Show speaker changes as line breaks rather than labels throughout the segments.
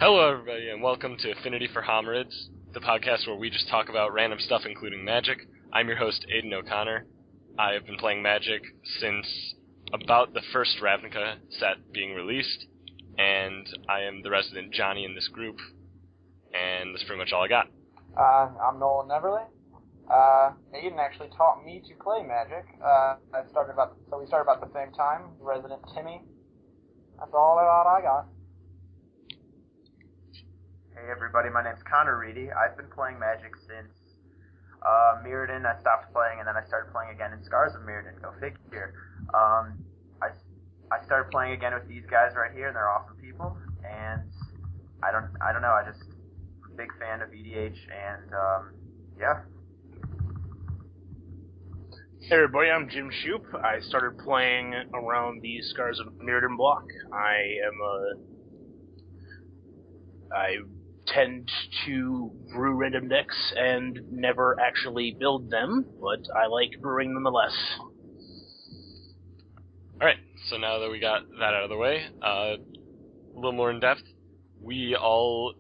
Hello, everybody, and welcome to Affinity for Homarids, the podcast where we just talk about random stuff, including magic. I'm your host, Aiden O'Connor. I have been playing Magic since about the first Ravnica set being released, and I am the resident Johnny in this group, and that's pretty much all I got.
I'm Nolan Neverly. Aiden actually taught me to play Magic. We started about the same time. Resident Timmy. That's all I got.
Hey everybody, my name's Connor Reedy. I've been playing Magic since Mirrodin. I stopped playing and then I started playing again in Scars of Mirrodin. Go figure. I started playing again with these guys right here, and they're awesome people. And I don't know. I just a big fan of EDH, and yeah.
Hey everybody, I'm Jim Shoop. I started playing around the Scars of Mirrodin block. I tend to brew random decks and never actually build them, but I like brewing nonetheless.
Alright, so now that we got that out of the way, a little more in depth, we all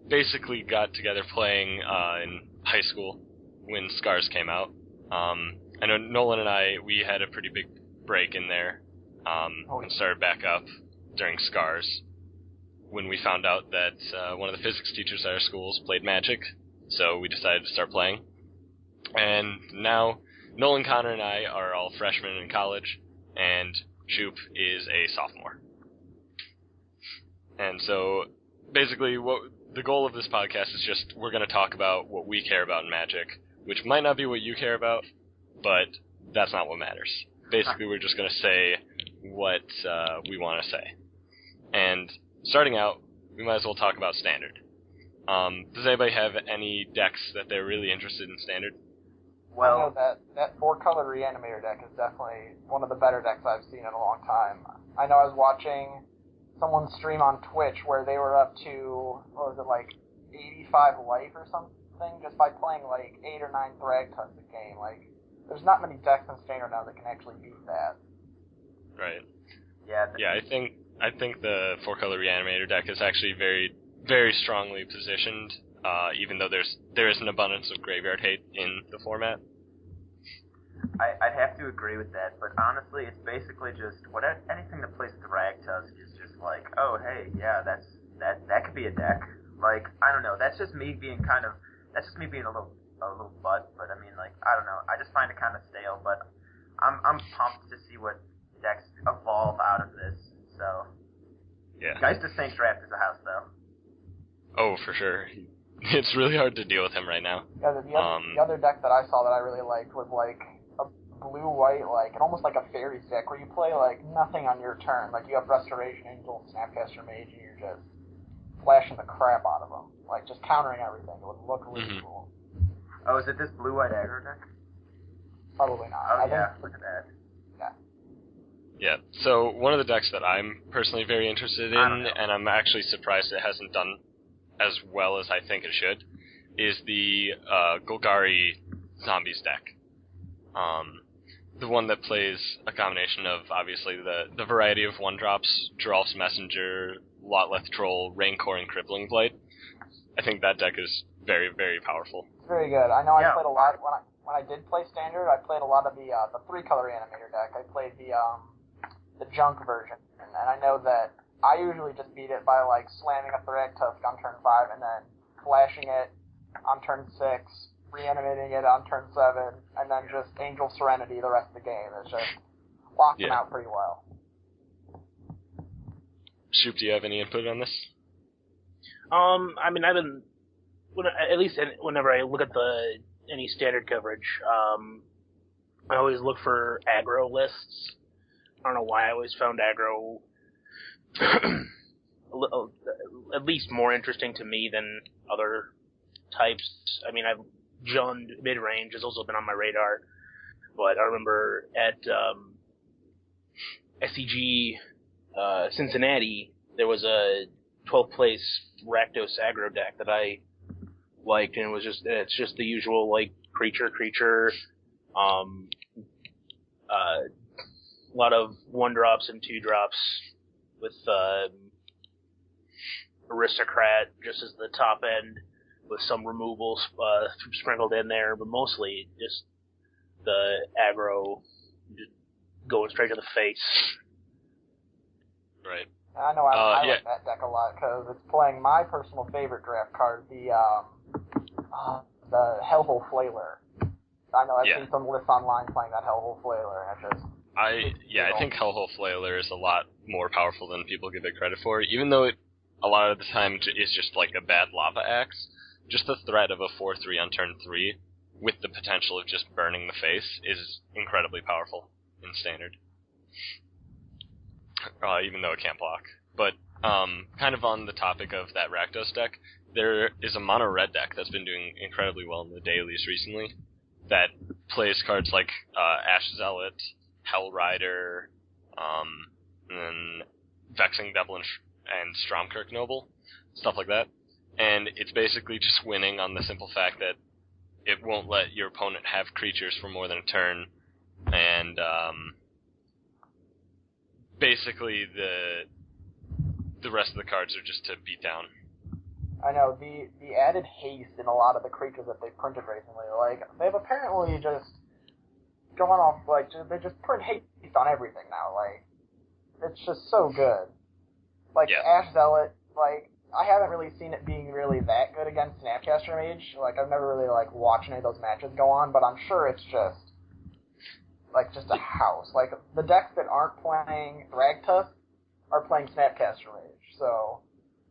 basically got together playing in high school when Scars came out. I know Nolan and I, we had a pretty big break in there, and started back up during Scars, when we found out that one of the physics teachers at our schools played Magic, so we decided to start playing. And now, Nolan, Connor, and I are all freshmen in college, and Shoop is a sophomore. And so, basically, what the goal of this podcast is just, we're going to talk about what we care about in Magic, which might not be what you care about, but that's not what matters. Basically, we're just going to say what we want to say. And starting out, we might as well talk about Standard. Does anybody have any decks that they're really interested in Standard?
Well, I know that 4-color Reanimator deck is definitely one of the better decks I've seen in a long time. I know I was watching someone stream on Twitch where they were up to, 85 life or something, just by playing 8 or 9 Rakdos a game. There's not many decks in Standard now that can actually beat that.
Right.
Yeah.
I think the 4-color Reanimator deck is actually very, very strongly positioned, even though there is an abundance of graveyard hate in the format.
I'd have to agree with that, but honestly, it's basically just anything that plays with Rakdos is just oh hey, yeah, that could be a deck. I don't know, that's just me being a little butt, but I mean, I don't know, I just find it kind of stale, but I'm pumped to see what decks evolve out of this. So,
yeah.
Geist of Saint Draft is a house, though.
Oh, for sure. It's really hard to deal with him right now.
Yeah, the other deck that I saw that I really liked was a blue-white, and almost like a fairies deck where you play nothing on your turn. You have Restoration Angel, Snapcaster Mage, and you're just flashing the crap out of them, just countering everything. It would look really cool.
Oh, is it this blue-white aggro deck?
Probably not.
Oh yeah, look at that.
Yeah, so one of the decks that I'm personally very interested in, and I'm actually surprised it hasn't done as well as I think it should, is the Golgari Zombies deck. The one that plays a combination of, obviously, the variety of 1-drops, Geralf's Messenger, Lotleth Troll, Rancor, and Crippling Blade. I think that deck is very, very powerful.
It's very good. I know I played a lot, when I did play Standard, I played a lot of the 3-color Animator deck. I played the junk version, and I know that I usually just beat it by slamming a Thragtusk on turn 5 and then flashing it on turn 6, reanimating it on turn 7, and then just Angel Serenity the rest of the game. It's just locked them out pretty well.
Shoop, do you have any input on this?
I mean, at least whenever I look at any Standard coverage, I always look for aggro lists. I don't know why I always found aggro at least more interesting to me than other types. I mean, I've Jund mid-range has also been on my radar, but I remember at SCG Cincinnati, there was a 12th place Rakdos aggro deck that I liked, and it's just the usual creature, a lot of 1-drops and 2-drops with Aristocrat just as the top end, with some removals sprinkled in there, but mostly just the aggro just going straight to the face.
Right.
I know I like that deck a lot because it's playing my personal favorite draft card, the Hellhole Flailer. I know I've seen some lists online playing that Hellhole Flailer, and
I think Hellhole Flailer is a lot more powerful than people give it credit for, even though it a lot of the time is just like a bad lava axe. Just the threat of a 4/3 on turn 3, with the potential of just burning the face, is incredibly powerful in Standard. Even though it can't block. But, kind of on the topic of that Rakdos deck, there is a mono red deck that's been doing incredibly well in the dailies recently, that plays cards like Ash Zealot, Hell Rider, and then Vexing Devil and Stromkirk Noble, stuff like that. And it's basically just winning on the simple fact that it won't let your opponent have creatures for more than a turn, and basically the rest of the cards are just to beat down.
I know, the added haste in a lot of the creatures that they've printed recently, like, they've apparently just gone off, like, they just print haste on everything now, like, it's just so good. Like, Ash Zealot, like, I haven't really seen it being really that good against Snapcaster Mage, like, I've never really, like, watched any of those matches go on, but I'm sure it's just a house. Like, the decks that aren't playing Rakdos are playing Snapcaster Mage, so...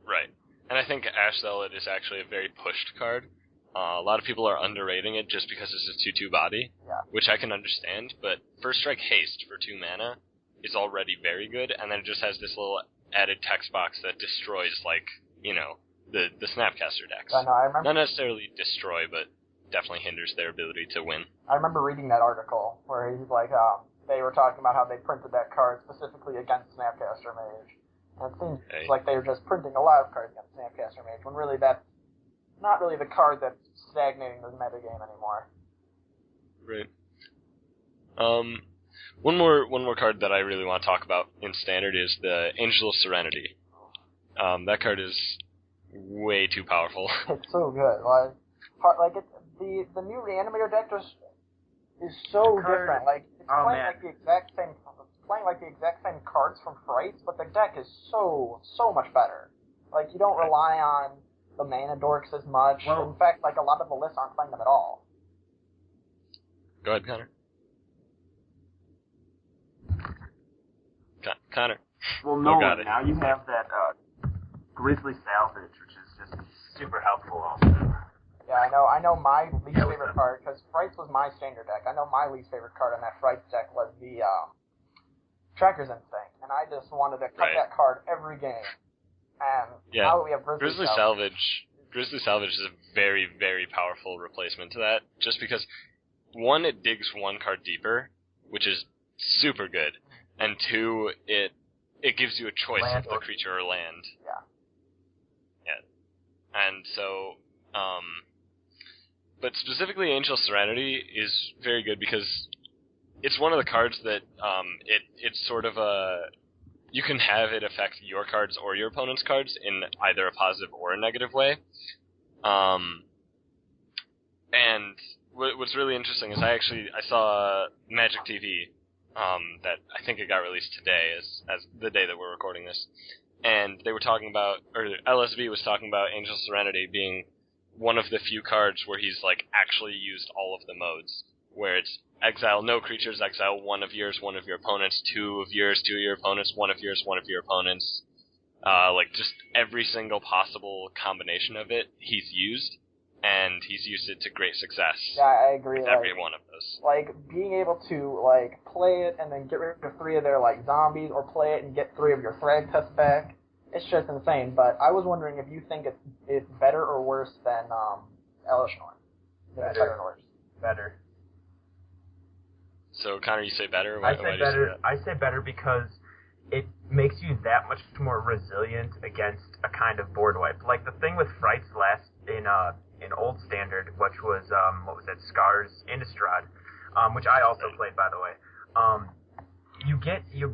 Right. And I think Ash Zealot is actually a very pushed card. A lot of people are underrating it just because it's a 2/2 body, which I can understand, but First Strike Haste for 2 mana is already very good, and then it just has this little added text box that destroys, like, you know, the Snapcaster decks.
I know, I remember...
Not necessarily destroy, but definitely hinders their ability to win.
I remember reading that article where he's like, they were talking about how they printed that card specifically against Snapcaster Mage. And it seems like they were just printing a lot of cards against Snapcaster Mage, when really that's not really the card that's stagnating the metagame anymore.
Right. One more card that I really want to talk about in Standard is the Angel of Serenity. That card is way too powerful.
It's so good. It's the new Reanimator deck just is so different. Like, it's playing like the exact same cards from Frites, but the deck is so much better. Like, you don't rely on the mana dorks as much. Well, in fact, like, a lot of the lists aren't playing them at all.
Go ahead, Connor. Connor.
Well, no, now you have that Grizzly Salvage, which is just super helpful also.
Yeah, I know my least favorite card, because Frites was my Standard deck. I know my least favorite card on that Frites deck was the Tracker's Instinct, and I just wanted to cut that card every game. And now that we have Grizzly
Salvage is a very, very powerful replacement to that, just because, one, it digs one card deeper, which is super good, and two, it gives you a choice of the creature or land.
Yeah.
And so, but specifically Angel Serenity is very good because it's one of the cards that, it's sort of you can have it affect your cards or your opponent's cards in either a positive or a negative way. And what's really interesting is I saw Magic TV, that I think it got released today as the day that we're recording this. And they were talking about, or LSV was talking about Angel Serenity being one of the few cards where he's, like, actually used all of the modes. Where it's exile no creatures, exile one of yours, one of your opponents, two of yours, two of your opponents, one of yours, one of your opponents. Like, just every single possible combination of it he's used, and he's used it to great success.
Yeah, I agree.
With every one of those.
Like, being able to, like, play it and then get rid of 3 of their, like, zombies, or play it and get 3 of your Thragtusk back, it's just insane. But I was wondering if you think it's better or worse than Elishnorn.
Better. Better.
So, Connor, you say better?
I say better because it makes you that much more resilient against a kind of board wipe. Like the thing with Frites last in Old Standard, which was Scars Innistrad, which I also played, by the way.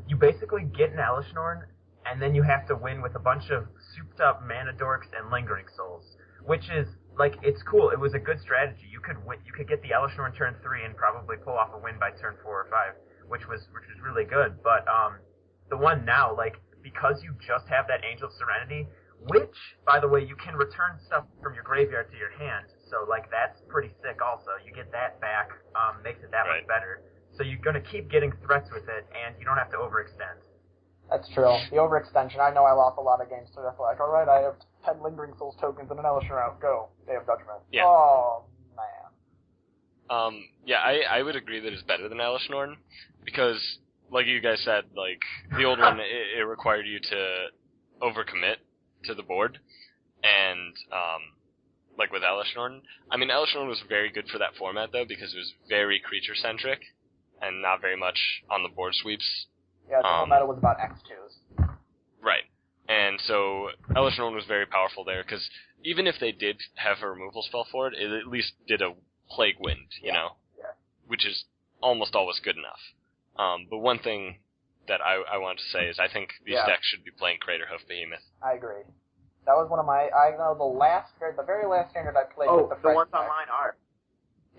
You basically get an Elishnorn, and then you have to win with a bunch of souped-up mana dorks and lingering souls, which is, like, it's cool. It was a good strategy. You could get the Elishnorn in turn 3 and probably pull off a win by turn 4 or 5, which was really good. But the one now, like, because you just have that Angel of Serenity, which, by the way, you can return stuff from your graveyard to your hand, so, like, that's pretty sick also. You get that back, makes it that much better. So you're going to keep getting threats with it, and you don't have to overextend.
That's true. The overextension, I know I lost a lot of games to this, like, alright, I have 10 Lingering Souls tokens and an Elishnorn out, go. Day of Judgment.
Yeah.
Oh, man.
Yeah, I would agree that it's better than Elishnorn, because, like you guys said, like, the old one, it required you to overcommit to the board, and, like with Elishnorn, I mean, Elishnorn was very good for that format, though, because it was very creature-centric, and not very much on the board sweeps.
Yeah, the whole meta was about X2s.
Right. And so, Elishnorn was very powerful there, because even if they did have a removal spell for it, it at least did a Plague Wind, you know?
Yeah.
Which is almost always good enough. But one thing that I want to say is I think these decks should be playing Craterhoof Behemoth.
I agree. That was one of my, I know the very last standard I played with the
Frites ones
deck.
online are.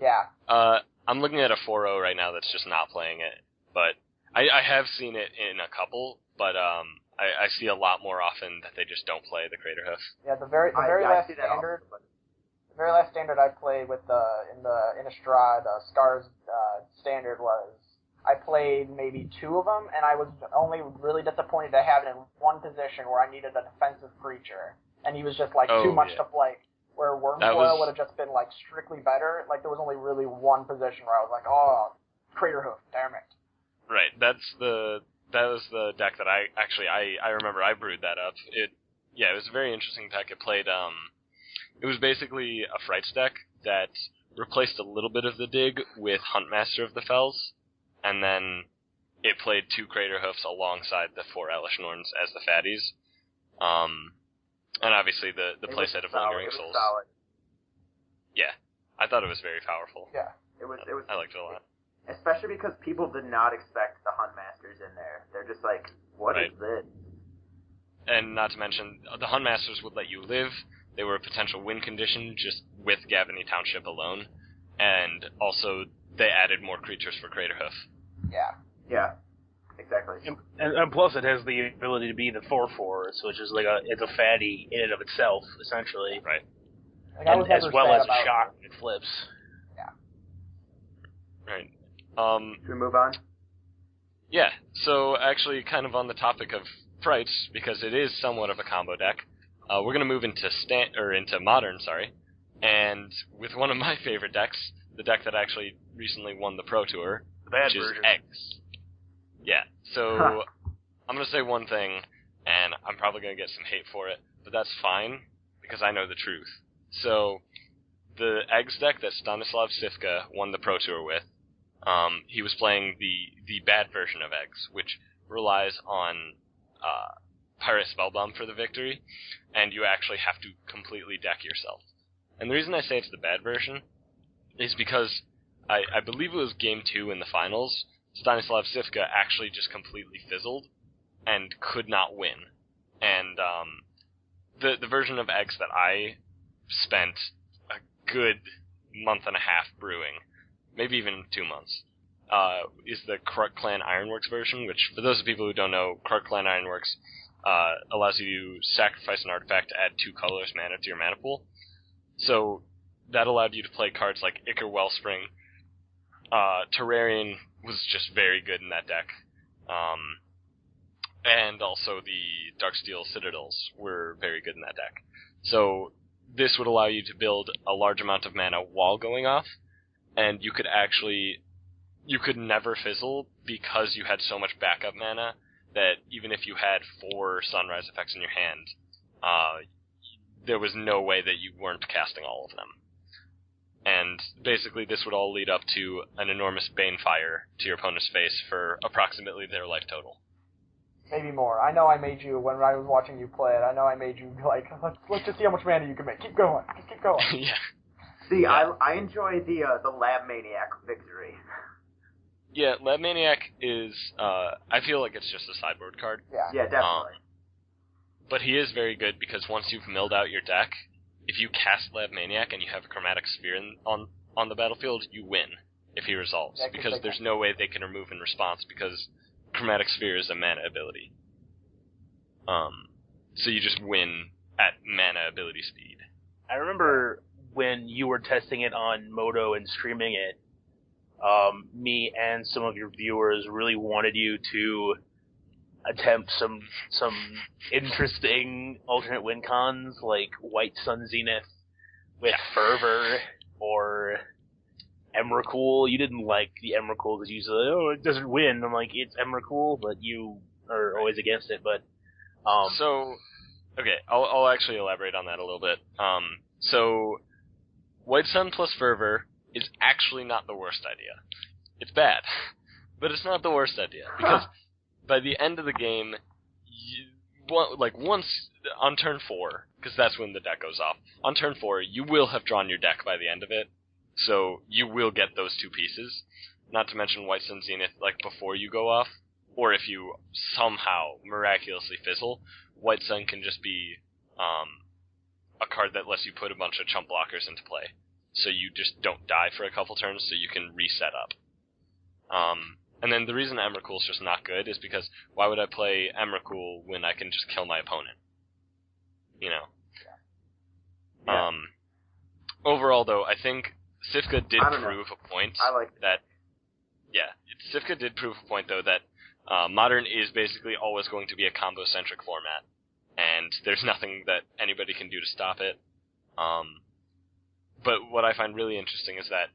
Yeah.
I'm looking at a 4-0 right now that's just not playing it, but I have seen it in a couple, but I see a lot more often that they just don't play the Craterhoof.
Yeah, the very last standard. The very last standard I played with in Innistrad Scars standard was I played maybe 2 of them, and I was only really disappointed to have it in one position where I needed a defensive creature, and he was just like too much to play. Where Wormcoil would have just been like strictly better. Like there was only really one position where I was like, oh, Craterhoof, damn it.
Right, that was the deck that I remember I brewed that up. It was a very interesting deck. It played it was basically a Frites deck that replaced a little bit of the dig with Huntmaster of the Fells, and then it played 2 Craterhoofs alongside the 4 Elishnorns as the fatties. And obviously the playset of Lingering Souls.
Solid.
Yeah, I thought it was very powerful.
Yeah, it was.
I liked it a lot.
Especially because people did not expect the Huntmasters in there. They're just like, what is this?
And not to mention, the Huntmasters would let you live. They were a potential win condition just with Gavany Township alone. And also, they added more creatures for Craterhoof.
Yeah.
Yeah. Exactly.
And plus it has the ability to be the 4/4, which is like it's a fatty in and of itself, essentially.
Right.
Like,
and as well as a shock when it flips.
Yeah.
Right.
Should we move on?
Yeah, so actually kind of on the topic of Frites, because it is somewhat of a combo deck, we're going to move into Modern, and with one of my favorite decks, the deck that actually recently won the Pro Tour, which is Eggs. Yeah, so I'm going to say one thing, and I'm probably going to get some hate for it, but that's fine, because I know the truth. So, the Eggs deck that Stanislav Sivka won the Pro Tour with, he was playing the bad version of Eggs, which relies on Pirate Spellbomb for the victory, and you actually have to completely deck yourself. And the reason I say it's the bad version is because I believe it was Game 2 in the finals, Stanislav Sivka actually just completely fizzled and could not win. And the version of Eggs that I spent a good month and a half brewing, maybe even 2 months, is the Kruk Clan Ironworks version, which, for those of people who don't know, Kruk Clan Ironworks allows you to sacrifice an artifact to add 2 colorless mana to your mana pool. So that allowed you to play cards like Ichor Wellspring. Terrarian was just very good in that deck. And also the Darksteel Citadels were very good in that deck. So this would allow you to build a large amount of mana while going off, and you could never fizzle because you had so much backup mana that even if you had 4 Sunrise effects in your hand, there was no way that you weren't casting all of them. And basically this would all lead up to an enormous Banefire to your opponent's face for approximately their life total.
Maybe more. I know I made you, when I was watching you play it, I know I made you like, let's just see how much mana you can make. Keep going. Just keep going.
Yeah.
See, yeah. I enjoy the Lab Maniac victory.
Yeah, Lab Maniac is, I feel like it's just a sideboard card.
Yeah,
definitely.
But he is very good because once you've milled out your deck, if you cast Lab Maniac and you have a Chromatic Sphere on the battlefield, you win if he resolves.
Yeah,
because there's no way they can remove in response because Chromatic Sphere is a mana ability. So you just win at mana ability speed.
I remember when you were testing it on Moto and streaming it, me and some of your viewers really wanted you to attempt some interesting alternate win cons, like White Sun Zenith with Fervor, or Emrakul. You didn't like the Emrakul because you said, it doesn't win. I'm like, it's Emrakul, but you are always against it. But
So, okay, I'll actually elaborate on that a little bit. So, White Sun plus Fervor is actually not the worst idea. It's bad, but it's not the worst idea, because by the end of the game, once on turn 4, because that's when the deck goes off, on turn 4, you will have drawn your deck by the end of it, so you will get those two pieces, not to mention White Sun Zenith, before you go off, or if you somehow miraculously fizzle, White Sun can just be a card that lets you put a bunch of chump blockers into play. So you just don't die for a couple turns, so you can reset up. And then the reason Emrakul's just not good is because why would I play Emrakul when I can just kill my opponent? You know?
Yeah.
Overall, though, I think Sifka did prove a point Sifka did prove a point, though, that Modern is basically always going to be a combo-centric format, and there's nothing that anybody can do to stop it. But what I find really interesting is that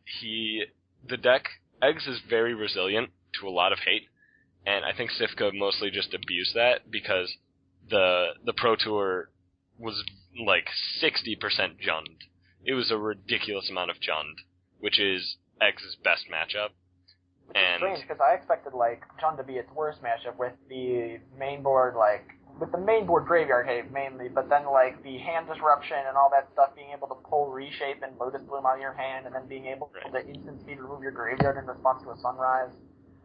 the deck, Eggs is very resilient to a lot of hate, and I think Sifka mostly just abused that because the Pro Tour was 60% Jund. It was a ridiculous amount of Jund, which is Eggs' best matchup.
It's strange, because I expected, Jund to be its worst matchup with the main board, with the main board graveyard hate mainly, but then, the hand disruption and all that stuff, being able to pull Reshape and Lotus Bloom out of your hand, and then being able to instant speed remove your graveyard in response to a Sunrise.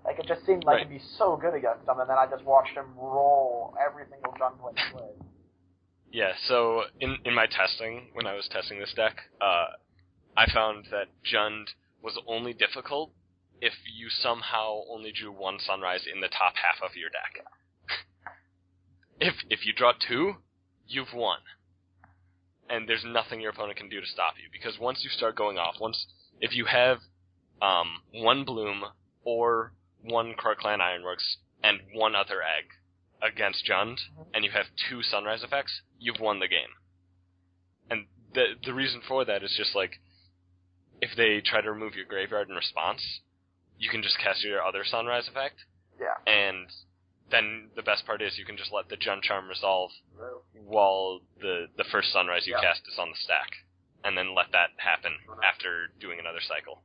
It just seemed like it'd be so good against him, and then I just watched him roll every single Jund play he played.
Yeah, so in my testing, when I was testing this deck, I found that Jund was only difficult if you somehow only drew one Sunrise in the top half of your deck. If you draw 2, you've won. And there's nothing your opponent can do to stop you, because once you start going off, if you have one Bloom or one Krark-Clan Ironworks and one other egg against Jund, and you have 2 Sunrise effects, you've won the game. And the reason for that is just if they try to remove your graveyard in response, you can just cast your other Sunrise effect.
Yeah.
And then the best part is you can just let the Jund Charm resolve while the first Sunrise you cast is on the stack. And then let that happen after doing another cycle.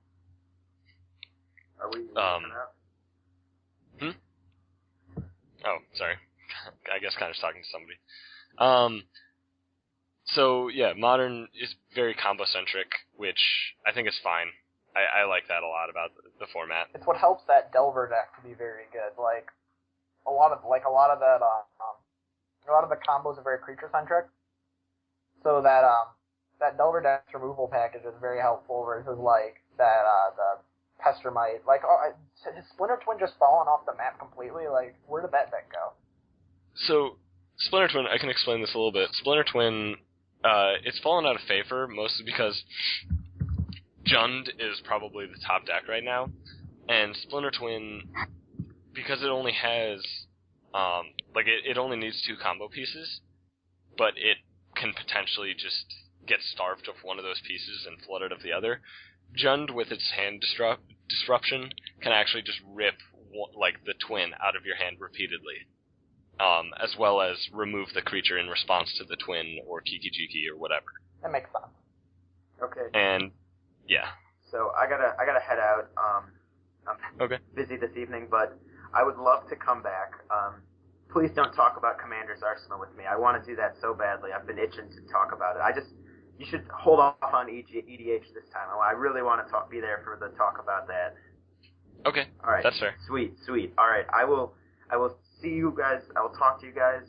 Are we
Oh, sorry. I guess kind of talking to somebody. So, yeah, Modern is very combo-centric, which I think is fine. I like that a lot about the format.
It's what helps that Delver deck to be very good. A lot of the combos are very creature-centric, so that Delver deck's removal package is very helpful versus the Pestermite. Has Splinter Twin just fallen off the map completely? Where did that deck go?
So, Splinter Twin, I can explain this a little bit. Splinter Twin, it's fallen out of favor, mostly because Jund is probably the top deck right now, and Splinter Twin, because it only has, it only needs 2 combo pieces, but it can potentially just get starved of one of those pieces and flooded of the other. Jund, with its hand disruption, can actually just rip, the twin out of your hand repeatedly, as well as remove the creature in response to the twin or Kiki-Jiki or whatever.
That makes sense.
Okay.
And, yeah.
So I gotta head out. I'm busy this evening, but I would love to come back. Please don't talk about Commander's Arsenal with me. I want to do that so badly. I've been itching to talk about it. You should hold off on EDH this time. I really want to be there for the talk about that.
Okay.
All right.
That's fair.
Sweet. All right. I will see you guys. I will talk to you guys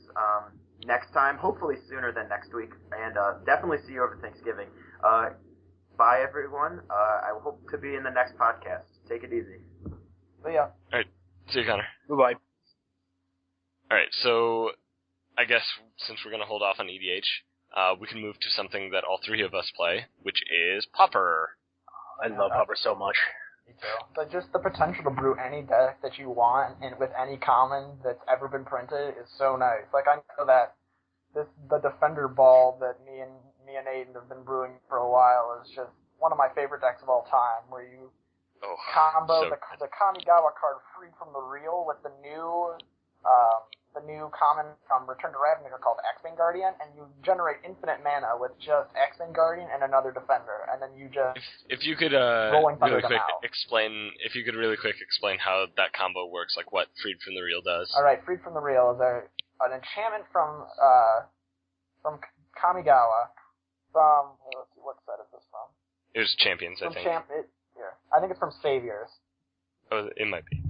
next time, hopefully sooner than next week, and definitely see you over Thanksgiving. Bye, everyone. I hope to be in the next podcast. Take it easy.
See ya.
All right. See you, Connor.
Bye-bye.
All right, so I guess since we're going to hold off on EDH, we can move to something that all three of us play, which is Pauper.
I love Pauper so much.
Me too. But just the potential to brew any deck that you want and with any common that's ever been printed is so nice. Like, I know that the Defender Ball that me and Aiden have been brewing for a while is just one of my favorite decks of all time, where you combo the Kamigawa card Freed from the Real with the new common from Return to Ravnica called Axebane Guardian, and you generate infinite mana with just Axebane Guardian and another Defender, and then you just
if you could really quick explain how that combo works, like what Freed from the Real does.
All right, Freed from the Real is an enchantment from Kamigawa. From let's see, what set is this from?
It was Champions, I think.
I think it's from Saviors.
Oh, it might be.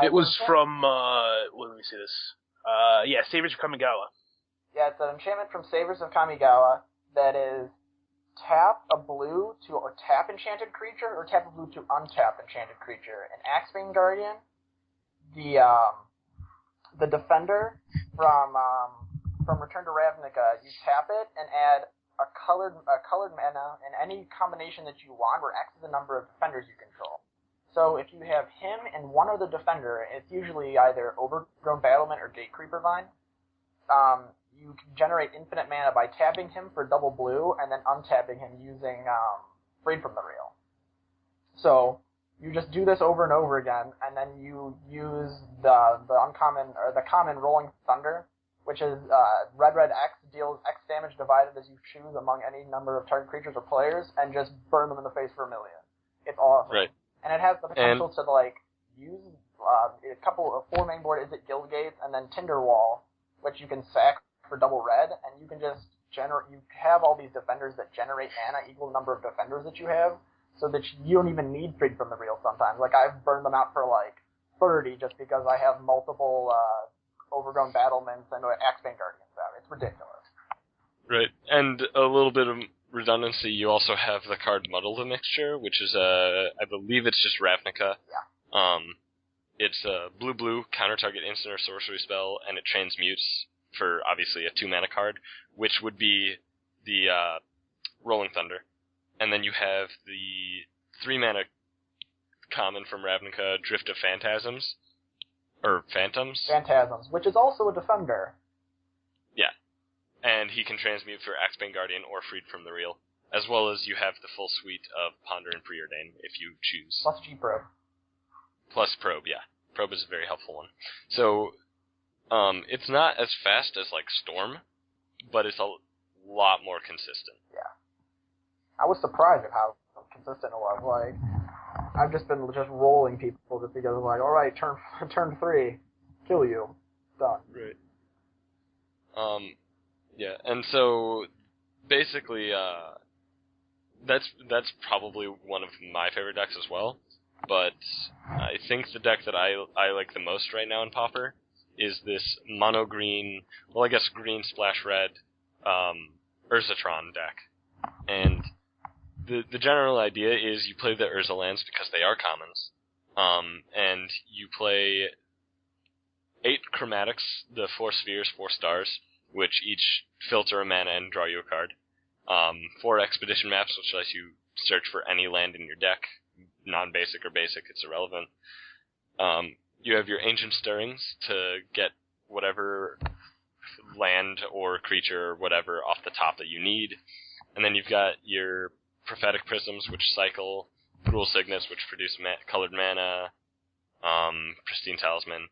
It was from, let me see this. Saviors of Kamigawa.
Yeah, it's an enchantment from Saviors of Kamigawa that is tap a blue to or tap enchanted creature, or tap a blue to untap enchanted creature. An Axebane Guardian, the Defender from Return to Ravnica, you tap it and add a colored mana in any combination that you want, where X is the number of defenders you control. So if you have him and one other defender, it's usually either Overgrown Battlement or Gate Creeper Vine. You can generate infinite mana by tapping him for double blue and then untapping him using Freed from the Real. So you just do this over and over again, and then you use the uncommon or the common Rolling Thunder, which is red X, deals X damage divided as you choose among any number of target creatures or players, and just burn them in the face for 1 million. It's awesome.
Right.
And it has the potential to use a couple of 4 main board Guild Gates and then Tinderwall, which you can sack for double red, and you can just you have all these defenders that generate mana equal the number of defenders that you have, so that you don't even need Freed from the Real sometimes. Like, I've burned them out for 30 just because I have multiple Overgrown Battlements and Axebane Guardians out. It's ridiculous.
Right, and a little bit of redundancy, you also have the card Muddle the Mixture, which is I believe it's just Ravnica.
Yeah.
It's a blue, counter-target instant or sorcery spell, and it transmutes for, obviously, a 2-mana card, which would be the Rolling Thunder. And then you have the 3-mana common from Ravnica, Drift of Phantasms, or Phantoms.
Phantasms, which is also a defender.
Yeah. And he can transmute for Axebane Guardian or Freed from the Real, as well as you have the full suite of Ponder and Preordain, if you choose.
Plus G-Probe.
Plus Probe, yeah. Probe is a very helpful one. So, it's not as fast as, Storm, but it's a lot more consistent.
Yeah. I was surprised at how consistent it was. I've just been rolling people just because alright, turn 3, kill you. Done.
Right. Yeah, and so, basically, that's probably one of my favorite decks as well, but I think the deck that I like the most right now in Pauper is this mono-green, well, I guess green splash red, Urzatron deck. And the general idea is you play the Urza lands because they are commons, and you play 8 chromatics, the 4 spheres, 4 stars, which each filter a mana and draw you a card. 4 expedition maps, which lets you search for any land in your deck, non-basic or basic, it's irrelevant. You have your Ancient Stirrings to get whatever land or creature or whatever off the top that you need. And then you've got your Prophetic Prisms, which cycle, Cruel Signets, which produce colored mana, Pristine Talisman.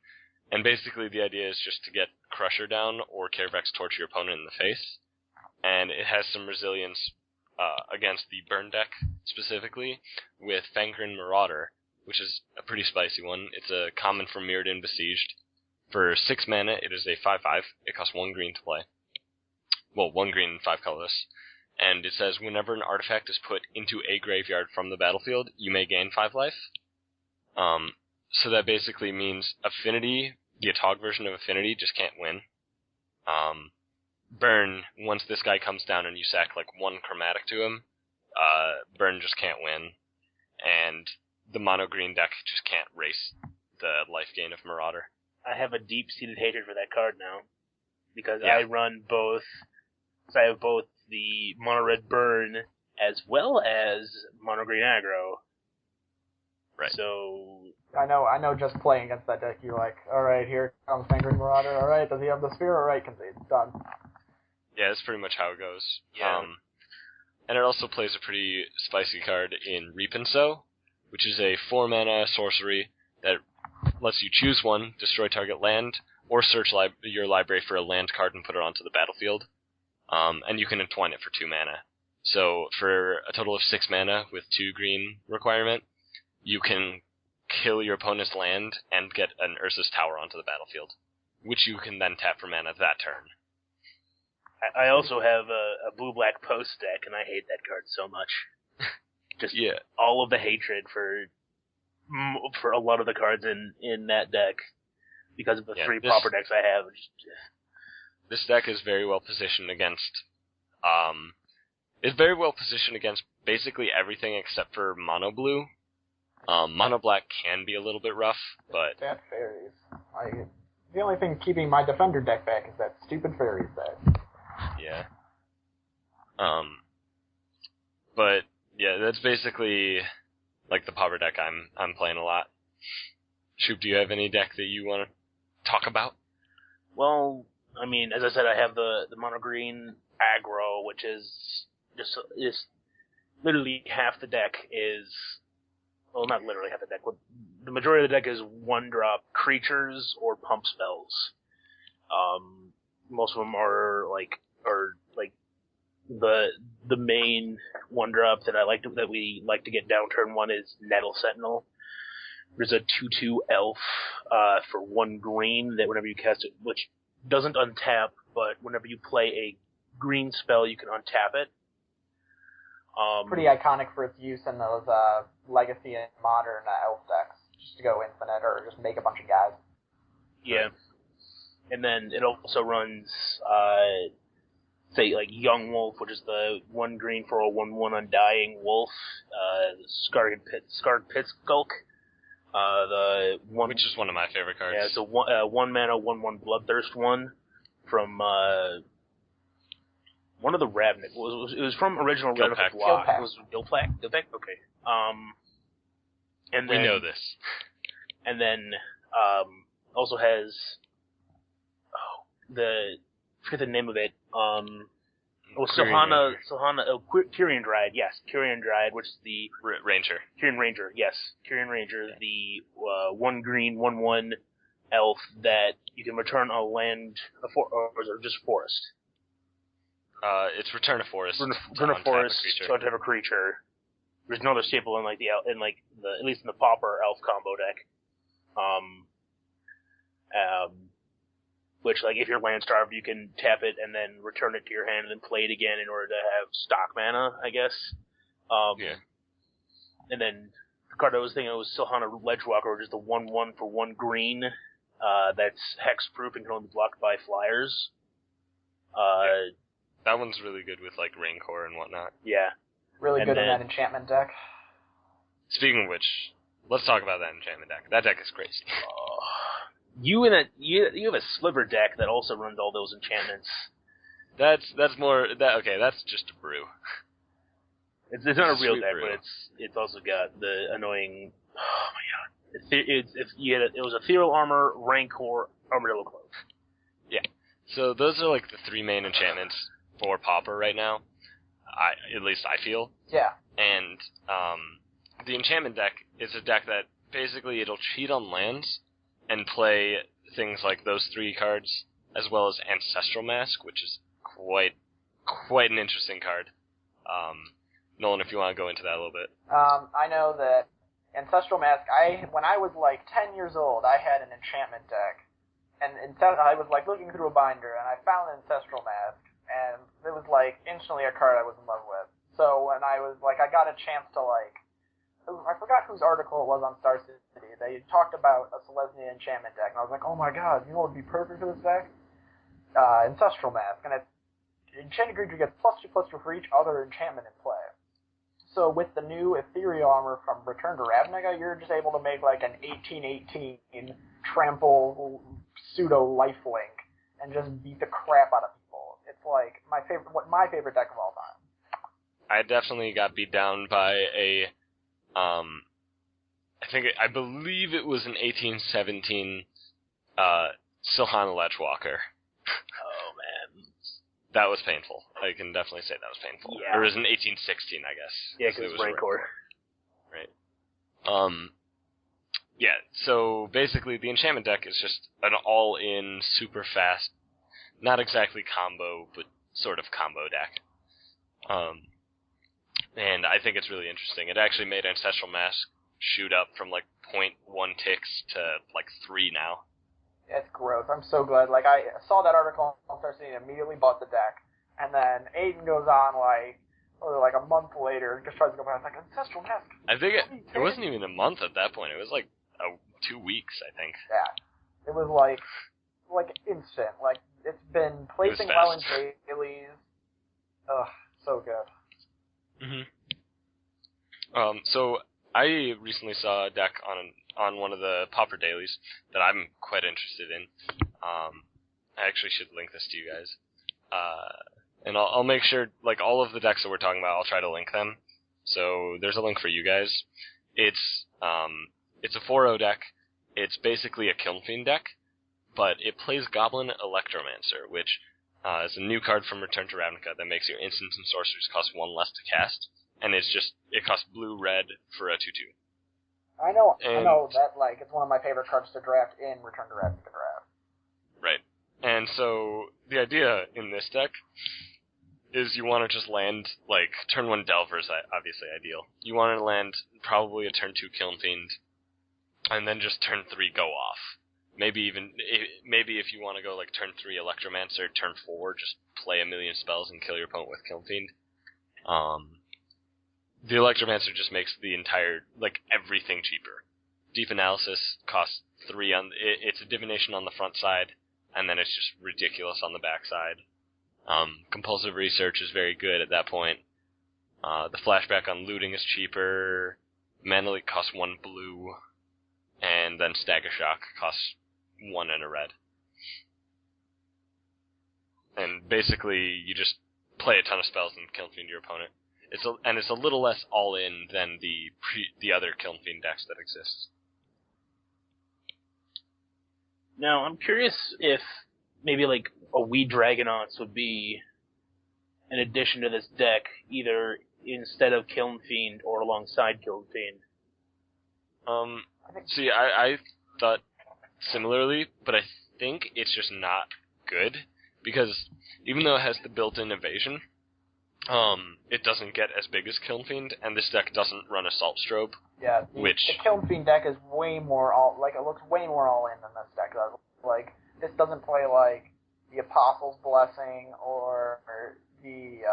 And basically the idea is just to get Crusher down or Carevex torture your opponent in the face. And it has some resilience against the burn deck specifically with Fangren Marauder, which is a pretty spicy one. It's a common from Mirrodin Besieged. For 6 mana, it is a 5/5. It costs 1 green to play. Well, 1 green and 5 colorless. And it says whenever an artifact is put into a graveyard from the battlefield, you may gain 5 life. So that basically means Affinity the Yawg version of Affinity just can't win. Burn, once this guy comes down and you sack like one chromatic to him, Burn just can't win. And the mono-green deck just can't race the life gain of Marauder.
I have a deep-seated hatred for that card now. Because
Yeah.
I run both, so I have both the mono-red Burn as well as mono-green aggro.
Right.
So...
I know just playing against that deck, you're like, alright, here comes Angry Marauder, alright, does he have the sphere? Alright, concede, done.
Yeah, that's pretty much how it goes.
Yeah.
And it also plays a pretty spicy card in Reap and Sow, which is a 4-mana sorcery that lets you choose one, destroy target land, or search your library for a land card and put it onto the battlefield. And you can entwine it for 2 mana. So for a total of 6 mana with 2 green requirement, you can kill your opponent's land and get an Urza's Tower onto the battlefield, which you can then tap for mana that turn.
I also have a blue-black post deck, and I hate that card so much. Just all of the hatred for a lot of the cards in that deck because of the 3 pauper decks I have.
This deck is very well positioned against. It's very well positioned against basically everything except for mono blue. Mono black can be a little bit rough, but
That fairies. The only thing keeping my defender deck back is that stupid fairies deck.
yeah. But yeah, that's basically like the pauper deck I'm playing a lot. Shoop, do you have any deck that you want to talk about?
Well, I mean, as I said, I have the mono green aggro, which is just literally half the deck is, well, not literally half the deck, but the majority of the deck is 1-drop creatures or pump spells. Most of them are the main 1-drop that we like to get down turn 1 is Nettle Sentinel. There's a 2/2 elf for 1 green that whenever you cast it, which doesn't untap, but whenever you play a green spell, you can untap it.
Pretty iconic for its use in those legacy and modern elf decks, just to go infinite or just make a bunch of guys.
Yeah. And then it also runs, say, like Yawg-malt, which is the 1 green for a 1/1 Undying Wolf, Scarred Pit Skulk, the one,
which is one of my favorite cards.
Yeah, it's a 1 mana 1/1 Bloodthirst one from one of the Ravnik. It was from original Ravnik Block. It was Gilpack? Okay. And then,
we know this.
And then also has I forget the name of it. Kyrian Dryad, yes. Kyrian Dryad, which is the...
Ranger.
Kyrian Ranger, yes. Kyrian Ranger, the 1 green, 1/1 elf that you can return a land, or just forest.
It's Return a Forest.
Return a forest to untap a creature. There's no other staple in at least in the Pauper elf combo deck. Which, like, if you're land starved, you can tap it and then return it to your hand and then play it again in order to have stock mana, I guess.
Yeah.
And then the card I was thinking was Silhana Ledgewalker, which is the 1/1 for 1 green. That's hexproof and can only be blocked by flyers.
That one's really good with, like, Rancor and whatnot.
Yeah.
Really good in that enchantment deck.
Speaking of which, let's talk about that enchantment deck. That deck is crazy.
You have a sliver deck that also runs all those enchantments.
That's just a brew.
It's not a real deck, brew. But it's also got the annoying. Oh my god! It was Ethereal Armor, Rancor, Armadillo Cloak.
Yeah. So those are like the 3 main enchantments for Pauper right now. At least I feel.
Yeah.
And the enchantment deck is a deck that basically it'll cheat on lands and play things like those 3 cards, as well as Ancestral Mask, which is quite an interesting card. Nolan, if you want to go into that a little bit.
I know that Ancestral Mask, when I was like 10 years old, I had an enchantment deck. And I was like looking through a binder, and I found Ancestral Mask, and it was like instantly a card I was in love with. So when I was like, I got a chance to like I forgot whose article it was on Star City. They talked about a Selesnya enchantment deck, and I was like, oh my god, you know what would be perfect for this deck? Ancestral Mask, and it's enchanted creature gets +2/+2 for each other enchantment in play. So with the new ethereal armor from Return to Ravnica, you're just able to make like an 18/18 trample pseudo lifelink and just beat the crap out of people. It's like my favorite deck of all time.
I definitely got beat down by a, I believe it was an 18/17 Silhana Lechwalker.
Oh man,
that was painful. I can definitely say that was painful.
Yeah.
Or it was an 18/16, I guess.
Yeah, because it was Rancor.
Right. Yeah, so basically the enchantment deck is just an all-in, super fast, not exactly combo, but sort of combo deck. And I think it's really interesting. It actually made Ancestral Mask shoot up from like 0.1 ticks to like 3 now.
It's gross. I'm so glad. Like, I saw that article on Star City and immediately bought the deck. And then Aiden goes on, like a month later and just tries to go back. I was like, Ancestral Mask.
I think it wasn't even a month at that point. It was like 2 weeks, I think.
Yeah. It was like instant. Like, it's been placing well in dailies. Ugh, so good.
So I recently saw a deck on one of the Pauper dailies that I'm quite interested in. I actually should link this to you guys. And I'll make sure, like, all of the decks that we're talking about, I'll try to link them. So there's a link for you guys. It's a 4/0 deck. It's basically a Kiln Fiend deck, but it plays Goblin Electromancer, which is a new card from Return to Ravnica that makes your instants and sorceries cost 1 less to cast, and it costs blue-red for a 2/2.
I know that, like, it's one of my favorite cards to draft in Return to Ravnica draft.
Right. And so the idea in this deck is you want to just land, like, turn 1 Delver is obviously ideal. You want to land probably a turn 2 Kiln Fiend, and then just turn 3 go off. Maybe if you want to go, like, turn 3 Electromancer, turn 4, just play a million spells and kill your opponent with Kiln Fiend. The Electromancer just makes the entire, like, everything cheaper. Deep Analysis costs 3 it's a divination on the front side, and then it's just ridiculous on the back side. Compulsive Research is very good at that point. The flashback on looting is cheaper. Mana Leak costs 1 blue. And then Stagger Shock costs 1 and a red. And basically, you just play a ton of spells and Kiln Fiend your opponent. It's a little less all-in than the other Kiln Fiend decks that exist.
Now, I'm curious if maybe like a Wee Dragonauts would be an addition to this deck, either instead of Kiln Fiend or alongside Kiln Fiend.
See, I thought similarly, but I think it's just not good, because even though it has the built-in evasion, it doesn't get as big as Kiln Fiend, and this deck doesn't run Assault Strobe.
Yeah, the Kiln Fiend deck is way more it looks way more all-in than this deck does. Like, this doesn't play, like, the Apostle's Blessing, or the,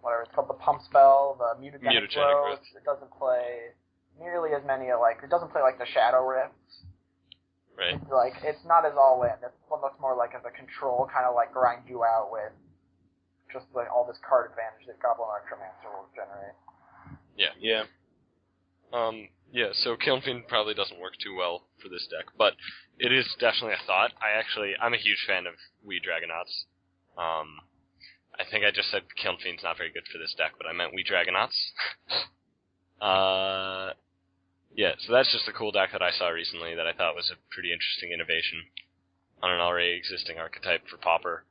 whatever it's called, the Pump Spell, the Mutagenic Growth. It doesn't play nearly as many, like, it doesn't play, like, the Shadow Rifts.
Right.
It's, like, it's not as all-in. This one looks more like as a control, kind of, like, grind you out with just, like, all this card advantage that Goblin Electromancer will generate.
Yeah. Yeah, so Kiln Fiend probably doesn't work too well for this deck, but it is definitely a thought. I'm a huge fan of Wee Dragonauts. I think I just said Kiln Fiend's not very good for this deck, but I meant Wee Dragonauts. Yeah, so that's just a cool deck that I saw recently that I thought was a pretty interesting innovation on an already existing archetype for Pauper.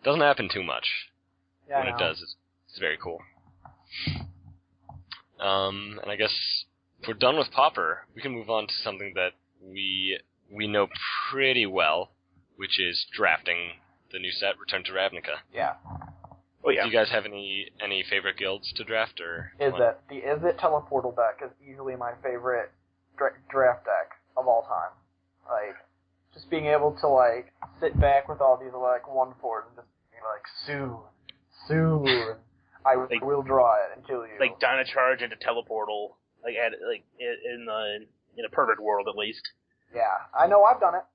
Doesn't happen too much.
Yeah,
when it does, it's very cool. And I guess if we're done with Pauper, we can move on to something that we know pretty well, which is drafting the new set, Return to Ravnica.
Yeah.
Oh yeah.
Do you guys have any favorite guilds to draft, or
the Is It Teleportal deck is easily my favorite draft deck of all time. Like, just being able to, like, sit back with all these, like, 1/4 and just be like, soon, I will draw it and kill you.
Like Dynacharge into Teleportal, In a perfect world at least.
Yeah, I know I've done it.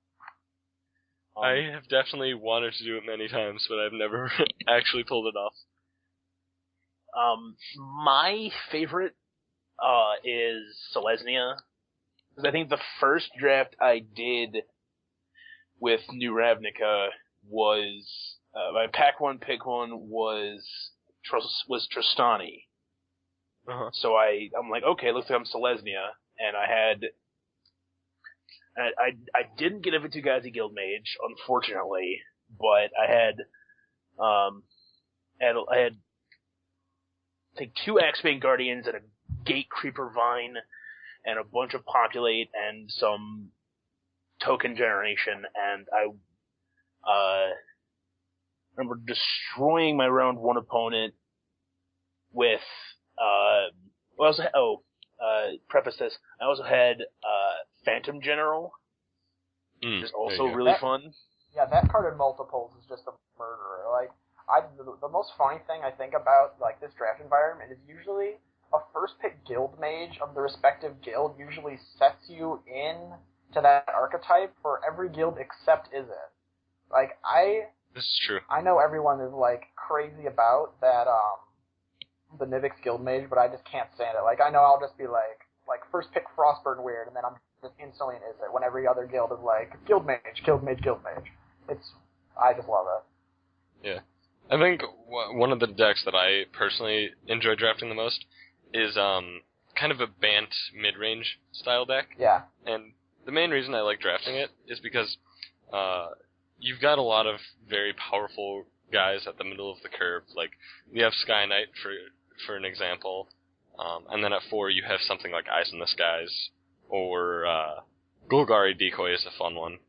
I have definitely wanted to do it many times, but I've never actually pulled it off.
My favorite is Selesnya, because I think the first draft I did with New Ravnica was my pack one pick one was Trostani.
Uh-huh.
So I'm like, okay, looks like I'm Selesnya, and I didn't get a Vitugazi Guildmage, unfortunately, but I had I think 2 Axebane Guardians and a Gate Creeper Vine and a bunch of Populate and some token generation, and I remember destroying my round 1 opponent with preface this, I also had Phantom General, which is also really fun.
Yeah, that card in multiples is just a murderer. Like, the most funny thing I think about like this draft environment is usually a first pick guild mage of the respective guild usually sets you in to that archetype for every guild except Izzet. Like,
this is true.
I know everyone is like crazy about that the Nivix guild mage, but I just can't stand it. Like, I know I'll just be like first pick Frostburn Weird, and then I'm just instantly an Izzet when every other guild is like guild mage. I just love it.
Yeah. I think one of the decks that I personally enjoy drafting the most is kind of a Bant mid-range style deck.
Yeah.
And the main reason I like drafting it is because you've got a lot of very powerful guys at the middle of the curve. Like, you have Sky Knight, for an example, and then at 4 you have something like Eyes in the Skies, or Golgari Decoy is a fun one.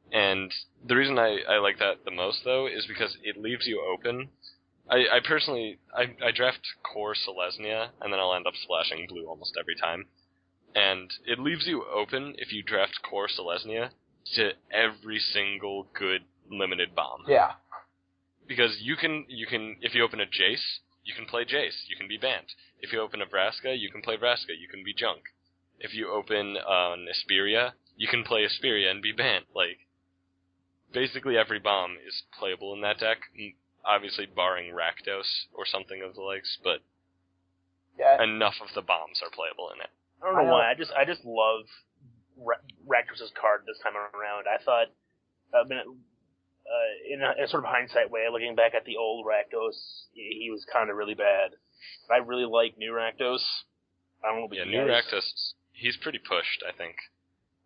And the reason I like that the most, though, is because it leaves you open. I personally draft core Selesnya, and then I'll end up splashing blue almost every time. And it leaves you open, if you draft core Selesnya, to every single good limited bomb.
Yeah.
Because you can if you open a Jace, you can play Jace, you can be Bant. If you open a Vraska, you can play Vraska, you can be Junk. If you open an Asperia, you can play Asperia and be Bant. Like, basically every bomb is playable in that deck, obviously barring Rakdos or something of the likes, but enough of the bombs are playable in it.
I don't know why, I just love Rakdos' card this time around. I thought, in a sort of hindsight way, looking back at the old Rakdos, he was kind of really bad. But I really like new Rakdos. I don't know about
new
Rakdos, he's pretty pushed, I think.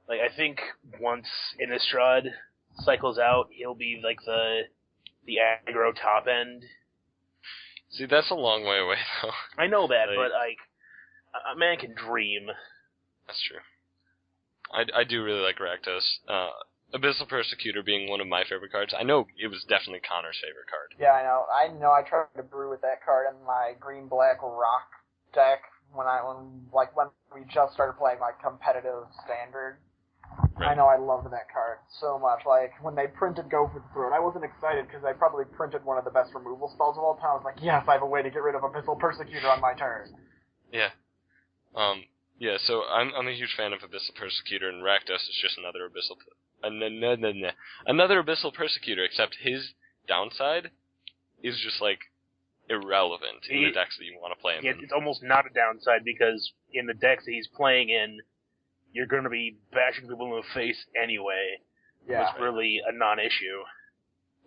Like, I think once Innistrad cycles out, he'll be like the aggro top end.
See, that's a long way away, though.
I know that, but like, a man can dream.
That's true. I do really like Rakdos. Abyssal Persecutor being one of my favorite cards. I know it was definitely Connor's favorite card.
Yeah, I know. I tried to brew with that card in my green-black rock deck when we just started playing like competitive standard. Right. I know I loved that card so much. Like, when they printed Go for the Throat, I wasn't excited because I probably printed one of the best removal spells of all time. I was like, yes, I have a way to get rid of Abyssal Persecutor on my turn.
Yeah. Yeah, so I'm a huge fan of Abyssal Persecutor, and Rakdos is just another Abyssal Persecutor, except his downside is just, like, irrelevant in the decks that you want to play him in.
It's almost not a downside, because in the decks that he's playing in, you're going to be bashing people in the face anyway. Yeah. It's really a non-issue.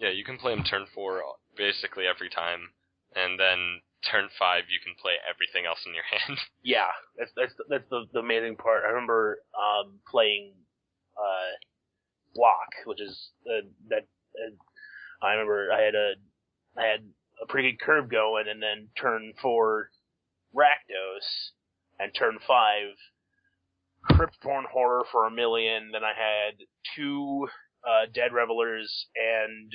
Yeah, you can play him turn 4 basically every time, and then turn 5 you can play everything else in your hand.
Yeah, that's the amazing part. I remember playing Block, which is I remember I had a pretty good curve going, and then turn 4 Rakdos, and turn 5 Cryptborn Horror for 1 million. Then I had 2 Dead Revelers and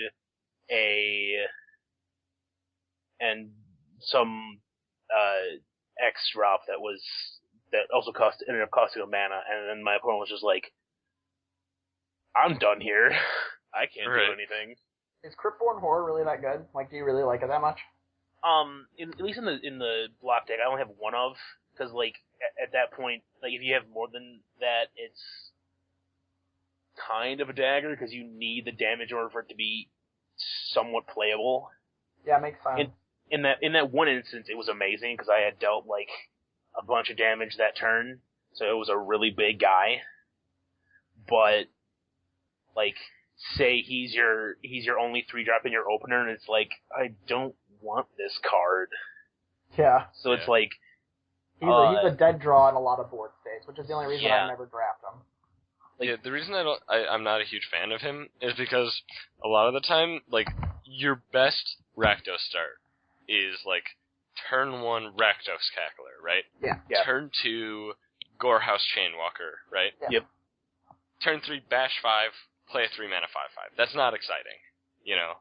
some X drop that also ended up costing a mana, and then my opponent was just like, I'm done here. I can't do anything.
Is Cryptborn Horror really that good? Like, do you really like it that much?
At least in the block deck, I only have one of, because like at that point, like if you have more than that, it's kind of a dagger because you need the damage in order for it to be somewhat playable.
Yeah, it makes sense.
In that one instance, it was amazing because I had dealt like a bunch of damage that turn, so it was a really big guy. But like, say he's your only 3-drop in your opener, and it's like, I don't want this card.
Yeah.
So it's like
he's a dead draw in a lot of board states, which is the only reason I never draft him.
Yeah, the reason I'm not a huge fan of him is because a lot of the time, like, your best Rakdos start is, like, turn 1 Rakdos Cackler, right?
Yeah.
Turn 2 Gorehouse Chainwalker, right?
Yeah.
Yep.
Turn 3 Bash 5, play a 3-mana 5/5. That's not exciting, you know?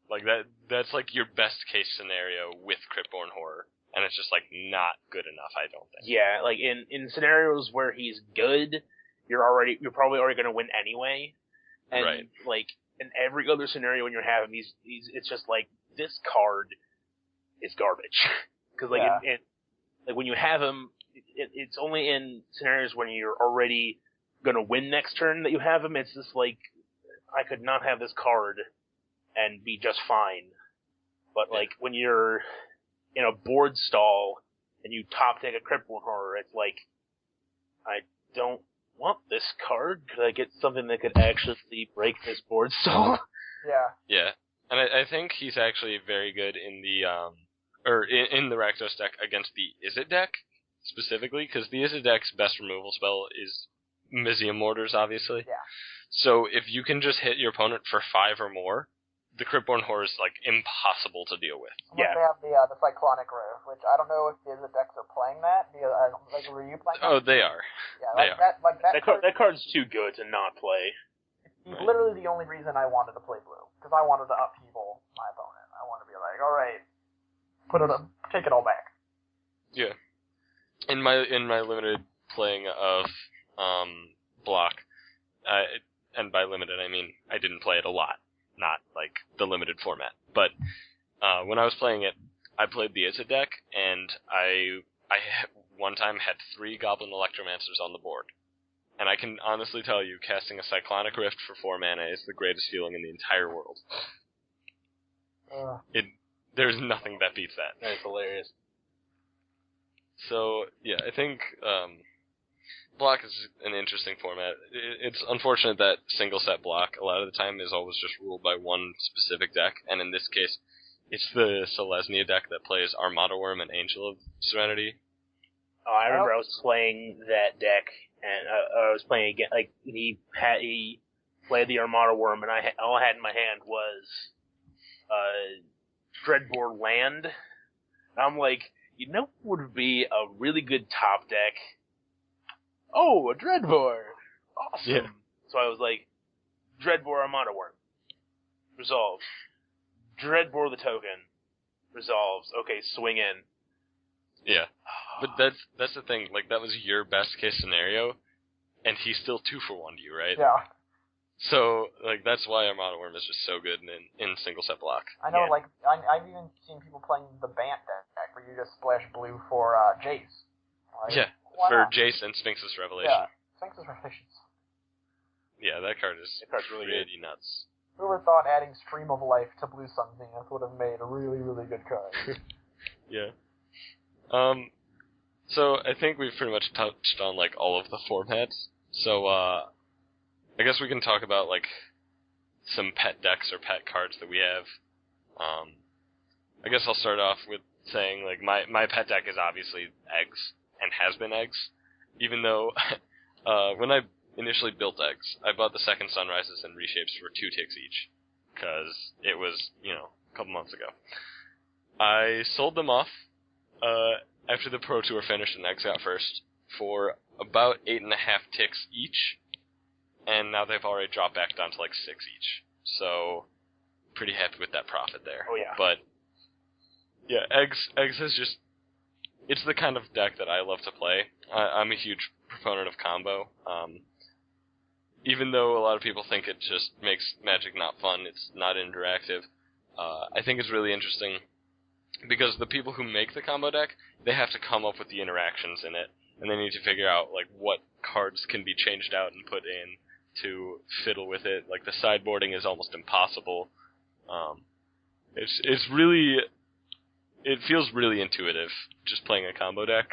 Like, that's, like, your best case scenario with Cryptborn Horror. And it's just, like, not good enough, I don't think.
Yeah, like, in scenarios where he's good, you're probably already going to win anyway. And,
right.
like, in every other scenario when you're having it's just like, this card is garbage. Because, like, like, when you have him, it's only in scenarios when you're already going to win next turn that you have him. It's just like, I could not have this card and be just fine. But, like, when you're in a board stall and you top deck a Cryptborn Horror, it's like, I don't want this card. Could I get something that could actually break this board stall?
Yeah. And I think he's actually very good in the, in the Rakdos deck against the Izzet deck, specifically, because the Izzet deck's best removal spell is Mizzium Mortars, obviously.
Yeah.
So if you can just hit your opponent for 5 or more, the Cryptborn Horror is, like, impossible to deal with.
Unless they have the Cyclonic Roof, which I don't know if the Izzet decks are playing that. Like, were you playing that?
Oh, they are.
Yeah,
they are.
That card's too good to not play.
He's literally the only reason I wanted to play blue, because I wanted to upheaval my opponent. I want to be like, all right, take it all back.
Yeah. In my limited playing of block, and by limited I mean I didn't play it a lot, not like the limited format. But when I was playing it, I played the Izzet deck, and I one time had 3 Goblin Electromancers on the board. And I can honestly tell you, casting a Cyclonic Rift for 4 mana is the greatest feeling in the entire world. There's nothing that beats that.
That's hilarious.
So, yeah, I think block is an interesting format. It's unfortunate that single set block, a lot of the time, is always just ruled by one specific deck, and in this case, it's the Selesnya deck that plays Armada Worm and Angel of Serenity.
Oh, I remember I was playing that deck, and I was playing again. Like he played the Armada Worm, and all I had in my hand was Dreadbore Land. And I'm like, you know what would be a really good top deck? Oh, a Dreadbore! Awesome!
Yeah.
So I was like, Dreadbore Armada Worm. Resolved. Dreadbore the token. Resolves. Okay, swing in.
Yeah. But that's the thing, like, that was your best case scenario, and he's still 2 for 1 to you, right?
Yeah.
So, like, that's why Armada Worm is just so good in single set block.
I know, like, I've even seen people playing the Bant deck, where you just splash blue for Jace. Like,
yeah, for Jace and Sphinx's Revelation.
Yeah, Sphinx's Revelations.
Yeah, that card's really pretty nuts.
Whoever thought adding Stream of Life to Blue Sun Zenith would have made a really, really good card.
Yeah. So I think we've pretty much touched on, like, all of the formats. So, I guess we can talk about, like, some pet decks or pet cards that we have. I guess I'll start off with saying, like, my pet deck is obviously Eggs, and has been Eggs. Even though, when I initially built Eggs, I bought the second Sunrises and Reshapes for 2 ticks each. Because it was, a couple months ago. I sold them off, after the Pro Tour finished and Eggs got first, for about 8.5 ticks each, and now they've already dropped back down to like 6 each. So, pretty happy with that profit there.
Oh yeah.
But, yeah, Eggs is just, it's the kind of deck that I love to play. I'm a huge proponent of combo. Even though a lot of people think it just makes Magic not fun, it's not interactive, I think it's really interesting because the people who make the combo deck, they have to come up with the interactions in it, and they need to figure out like what cards can be changed out and put in to fiddle with it. Like the sideboarding is almost impossible. It's really, it feels really intuitive just playing a combo deck.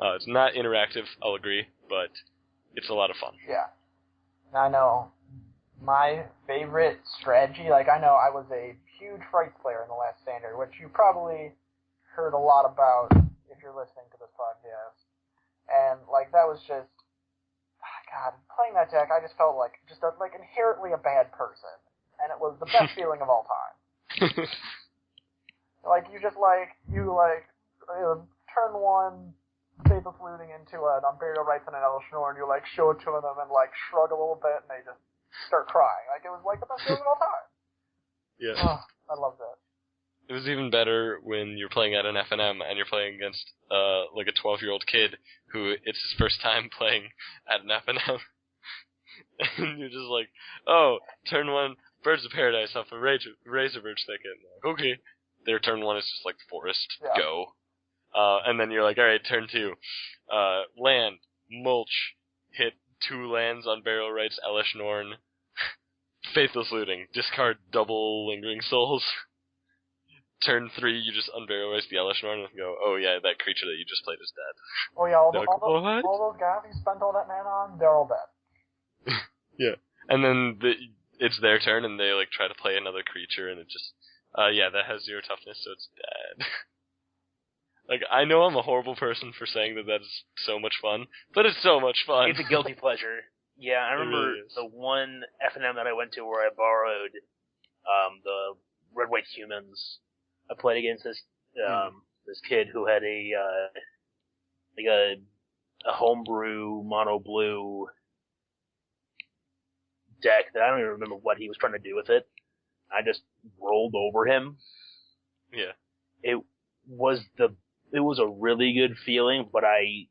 It's not interactive, I'll agree, but it's a lot of fun.
Yeah. I know my favorite strategy, like I know I was a huge Frites player in the last standard, which you probably heard a lot about if you're listening to this podcast. And like that was just, God, playing that deck, I just felt like inherently a bad person, and it was the best feeling of all time. Like you turn one, Faithless Looting into an Unburial Rites and an Elishnorn, you like show it to them and like shrug a little bit, and they just start crying. Like it was like the best feeling of all time.
Yeah.
Oh, I love that.
It was even better when you're playing at an FNM and you're playing against like a 12-year-old kid who it's his first time playing at an FNM. And you're just like, oh, turn one, Birds of Paradise off a Razorverge Thicket. Like, okay. Their turn one is just like Forest, go. And then you're like, alright, turn two. Land, Mulch, hit 2 lands on Burial Rites, Elishnorn. Faithless Looting, discard double Lingering Souls. Turn 3, you just unburial rights the Elishnorn and go, oh yeah, that creature that you just played is dead.
Oh yeah, all those guys you spent all that mana on, they're all dead.
Yeah. And then it's their turn and they like try to play another creature and it just, yeah, that has 0 toughness, so it's dead. Like, I know I'm a horrible person for saying that that's so much fun, but it's so much fun.
It's a guilty pleasure. Yeah, I remember
really
the one FNM that I went to where I borrowed the Red White Humans. I played against this this kid who had a homebrew mono blue deck that I don't even remember what he was trying to do with it. I just rolled over him.
Yeah.
It was a really good feeling, but I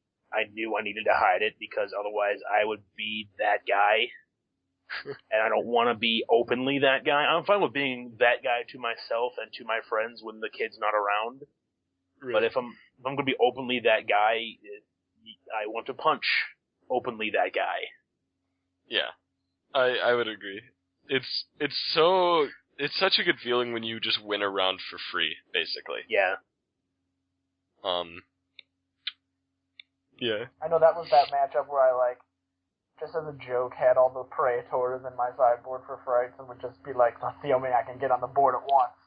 knew I needed to hide it because otherwise I would be that guy. And I don't want to be openly that guy. I'm fine with being that guy to myself and to my friends when the kid's not around. Really? But if I'm going to be openly that guy, I want to punch openly that guy.
Yeah. I would agree. It's such a good feeling when you just win a round for free, basically.
Yeah.
Yeah.
I know that was that matchup where I just as a joke, had all the Praetors in my sideboard for Frites and would just be like, let's see how many I can get on the board at once.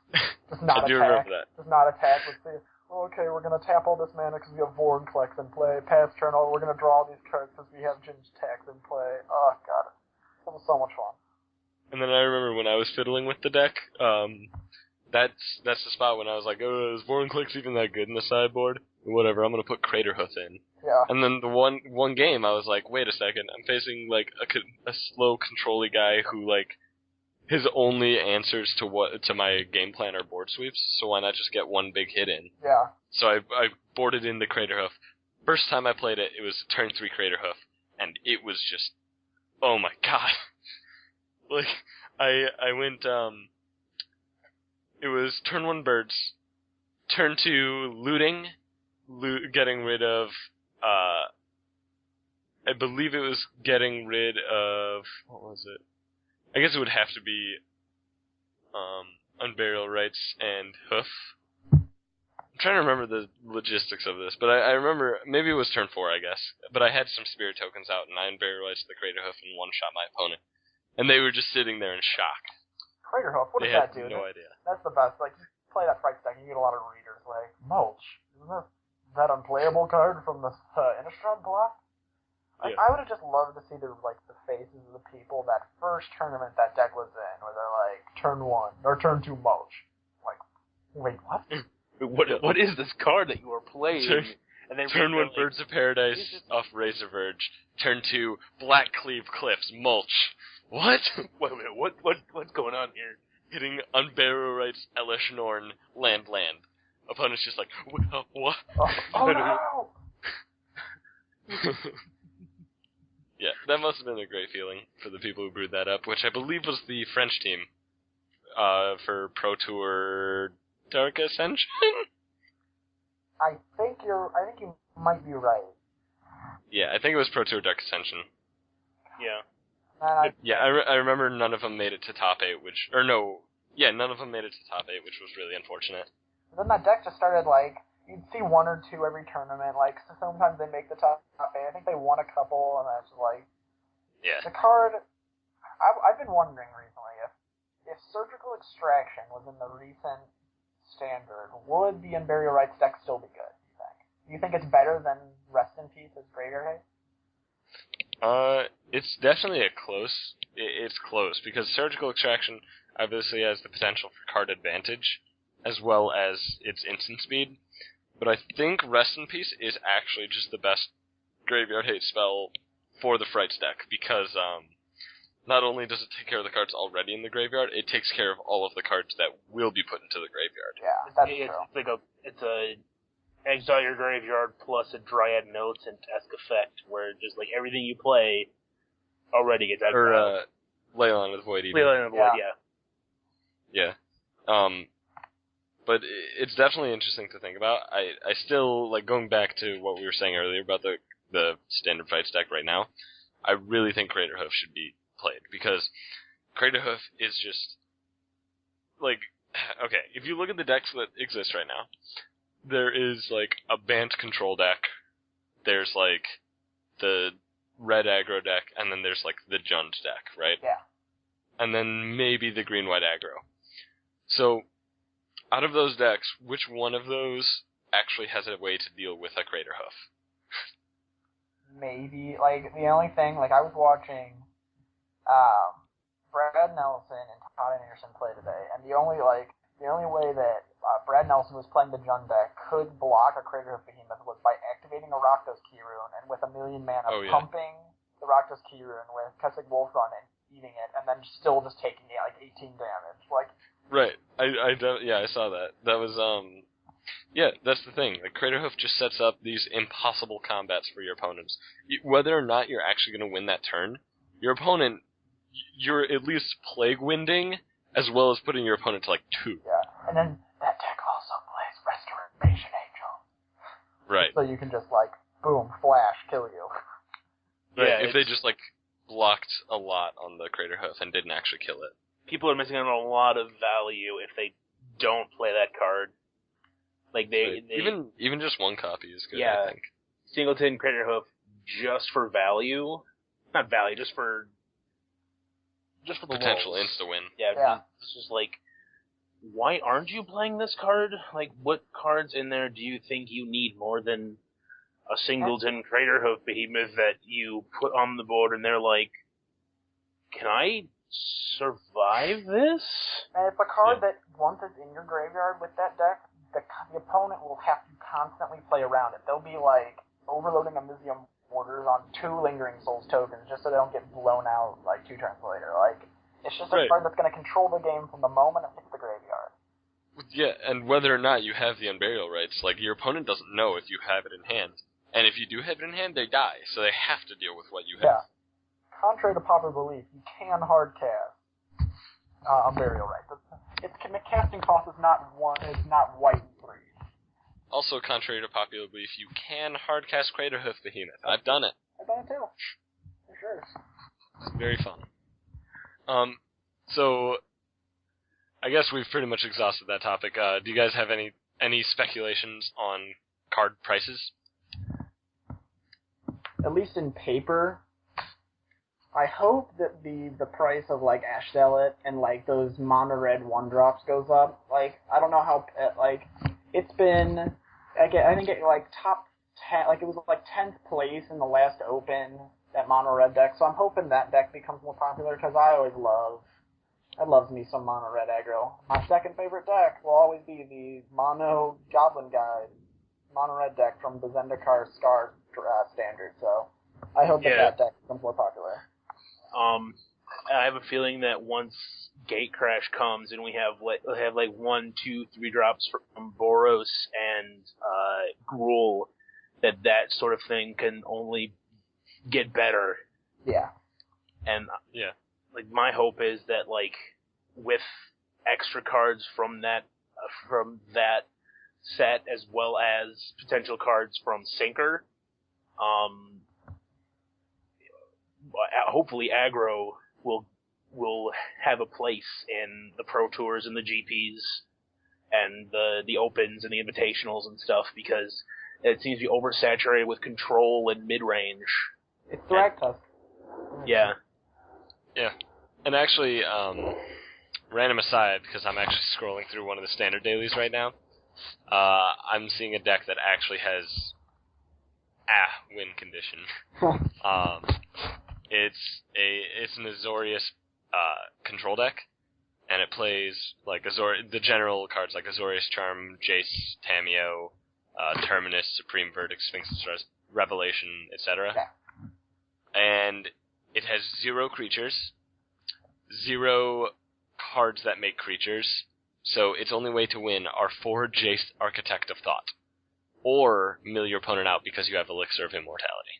Just not
I do
attack.
remember that.
Just not attack. Let's see. Oh, okay, we're going to tap all this mana because we have Vorinclex in play. Pass turn, we're going to draw all these cards because we have Ginge Tax in play. Oh, God. It was so much fun.
And then I remember when I was fiddling with the deck, that's the spot when I was like, oh, is Vorinclex even that good in the sideboard? Whatever, I'm going to put Craterhoof in.
Yeah.
And then the one game, I was like, wait a second, I'm facing, like, a slow, control-y guy who, like, his only answers to my game plan are board sweeps, so why not just get one big hit in?
Yeah.
So I boarded in the Craterhoof. First time I played it, it was turn 3 Craterhoof, and it was just, oh my god. Like, I went, it was turn 1 Birds, turn 2 Looting, getting rid of, I believe it was getting rid of, what was it? I guess it would have to be, Unburial Rights and Hoof. I'm trying to remember the logistics of this, but I remember, maybe it was turn 4, I guess, but I had some spirit tokens out, and I Unburial Rights the Craterhoof and one-shot my opponent. And they were just sitting there in shock.
Craterhoof, what does that do?
They had no idea.
That's the best. Like, you play that Frites deck, and you get a lot of readers, like, Mulch, isn't that unplayable card from the Innistrad block? Like,
Yeah.
I would have just loved to see the faces of the people that first tournament that deck was in, where they're like, turn 1, or turn 2 Mulch. Like, wait, what?
What is this card that you are playing? And then
turn 1 Birds of Paradise off Razorverge. Turn 2 Black Cleave Cliffs, Mulch. What?
Wait a minute, what's going on here?
Hitting Unburial Rights, Elishnorn, land. Opponent's just like, what?
Oh no!
Yeah, that must have been a great feeling for the people who brewed that up, which I believe was the French team for Pro Tour Dark Ascension?
I think you might be right.
Yeah, I think it was Pro Tour Deck Ascension.
Yeah.
And
I remember none of them made it to top 8, none of them made it to top 8, which was really unfortunate.
then that deck just started, like, you'd see one or two every tournament, like, so sometimes they make the top 8. I think they won a couple, and that's like,
Yeah.
the card, I've been wondering recently, if Surgical Extraction was in the recent Standard, would the Unburial Rites deck still be good, do you think? Do you think it's better than Rest in Peace as Graveyard Hate?
It's definitely it's close, because Surgical Extraction obviously has the potential for card advantage, as well as its instant speed, but I think Rest in Peace is actually just the best Graveyard Hate spell for the Frites deck, because, not only does it take care of the cards already in the graveyard, it takes care of all of the cards that will be put into the graveyard.
Yeah, that's true.
It's a exile your graveyard plus a Dryad Notes and esque effect, where just like everything you play already gets exiled.
Or Leyline of the Void, even.
Leyline of the Void, yeah.
Yeah. But it's definitely interesting to think about. I still, like, going back to what we were saying earlier about the standard Frites deck right now, I really think Crater Hoof should be played, because Crater Hoof is just, like, okay, if you look at the decks that exist right now, there is, like, a Bant control deck, there's, like, the red aggro deck, and then there's, like, the Jund deck, right?
Yeah.
And then maybe the green-white aggro. So, out of those decks, which one of those actually has a way to deal with a Crater Hoof?
Maybe, like, the only thing, like, I was watching Brad Nelson and Todd Anderson play today, and the only way that Brad Nelson was playing the Jund deck could block a Crater Hoof Behemoth was by activating a Rakdos Key Rune, and with 1,000,000 mana, pumping the Rakdos Key Rune with Kessig Wolf Run and eating it, and then still just taking it, like, 18 damage. Like,
right. I saw that. That was, that's the thing. Like, Crater Hoof just sets up these impossible combats for your opponents. Whether or not you're actually going to win that turn, your opponent, you're at least plague winding, as well as putting your opponent to, like, 2.
Yeah, and then that deck also plays Restoration Angel.
Right.
So you can just, like, boom, flash, kill you.
Right,
Yeah,
if they just, like, blocked a lot on the Crater Hoof and didn't actually kill it.
People are missing out on a lot of value if they don't play that card. Like, they
even just one copy is good,
yeah,
I think.
Singleton, Crater Hoof, just for value. Not value, just for the
potential
lulz.
insta-win.
Yeah. It's just like, why aren't you playing this card? Like, what cards in there do you think you need more than a Singleton Crater Hoof Behemoth that you put on the board and they're like, can I survive this?
And it's a card that, once it's in your graveyard with that deck, the opponent will have to constantly play around it. They'll be, like, overloading a Elysium Orders on 2 Lingering Souls tokens just so they don't get blown out, like, 2 turns later. Like, it's just a card that's going to control the game from the moment it hits the graveyard.
Yeah, and whether or not you have the Unburial Rites, like, your opponent doesn't know if you have it in hand. And if you do have it in hand, they die, so they have to deal with what you have.
Yeah. Contrary to popular belief, you can hard cast Unburial Rites. Its casting cost is not white and 3.
Also, contrary to popular belief, you can hardcast Crater Hoof Behemoth. I've done it.
I've done it too. For sure.
It's very fun. So, I guess we've pretty much exhausted that topic. Do you guys have any speculations on card prices?
At least in paper, I hope that the price of, like, Ash Zealot and, like, those mono red 1-drops goes up. Like, I don't know how, like, it's been, I think it, like, top 10, like, it was, like, 10th place in the last Open, that mono red deck, so I'm hoping that deck becomes more popular, because I love me some mono red aggro. My second favorite deck will always be the mono Goblin Guide, mono red deck from the Zendikar Scar standard, so I hope that deck becomes more popular.
I have a feeling that once Gatecrash comes and we have like 1, 2, 3 drops from Boros and Gruul, that sort of thing can only get better.
Yeah.
And like, my hope is that, like, with extra cards from that set, as well as potential cards from Sinker. Hopefully aggro will have a place in the Pro Tours and the GPs and the Opens and the Invitationals and stuff, because it seems to be oversaturated with control and mid-range.
It's the Rakdos.
Yeah.
Yeah. And actually, random aside, because I'm actually scrolling through one of the standard dailies right now, I'm seeing a deck that actually has win condition. It's an Azorius control deck, and it plays like the general cards like Azorius Charm, Jace, Tamiyo, Terminus, Supreme Verdict, Sphinx's Revelation, etc.
Yeah.
And it has 0 creatures, 0 cards that make creatures, so its only way to win are 4 Jace Architect of Thought, or mill your opponent out because you have Elixir of Immortality.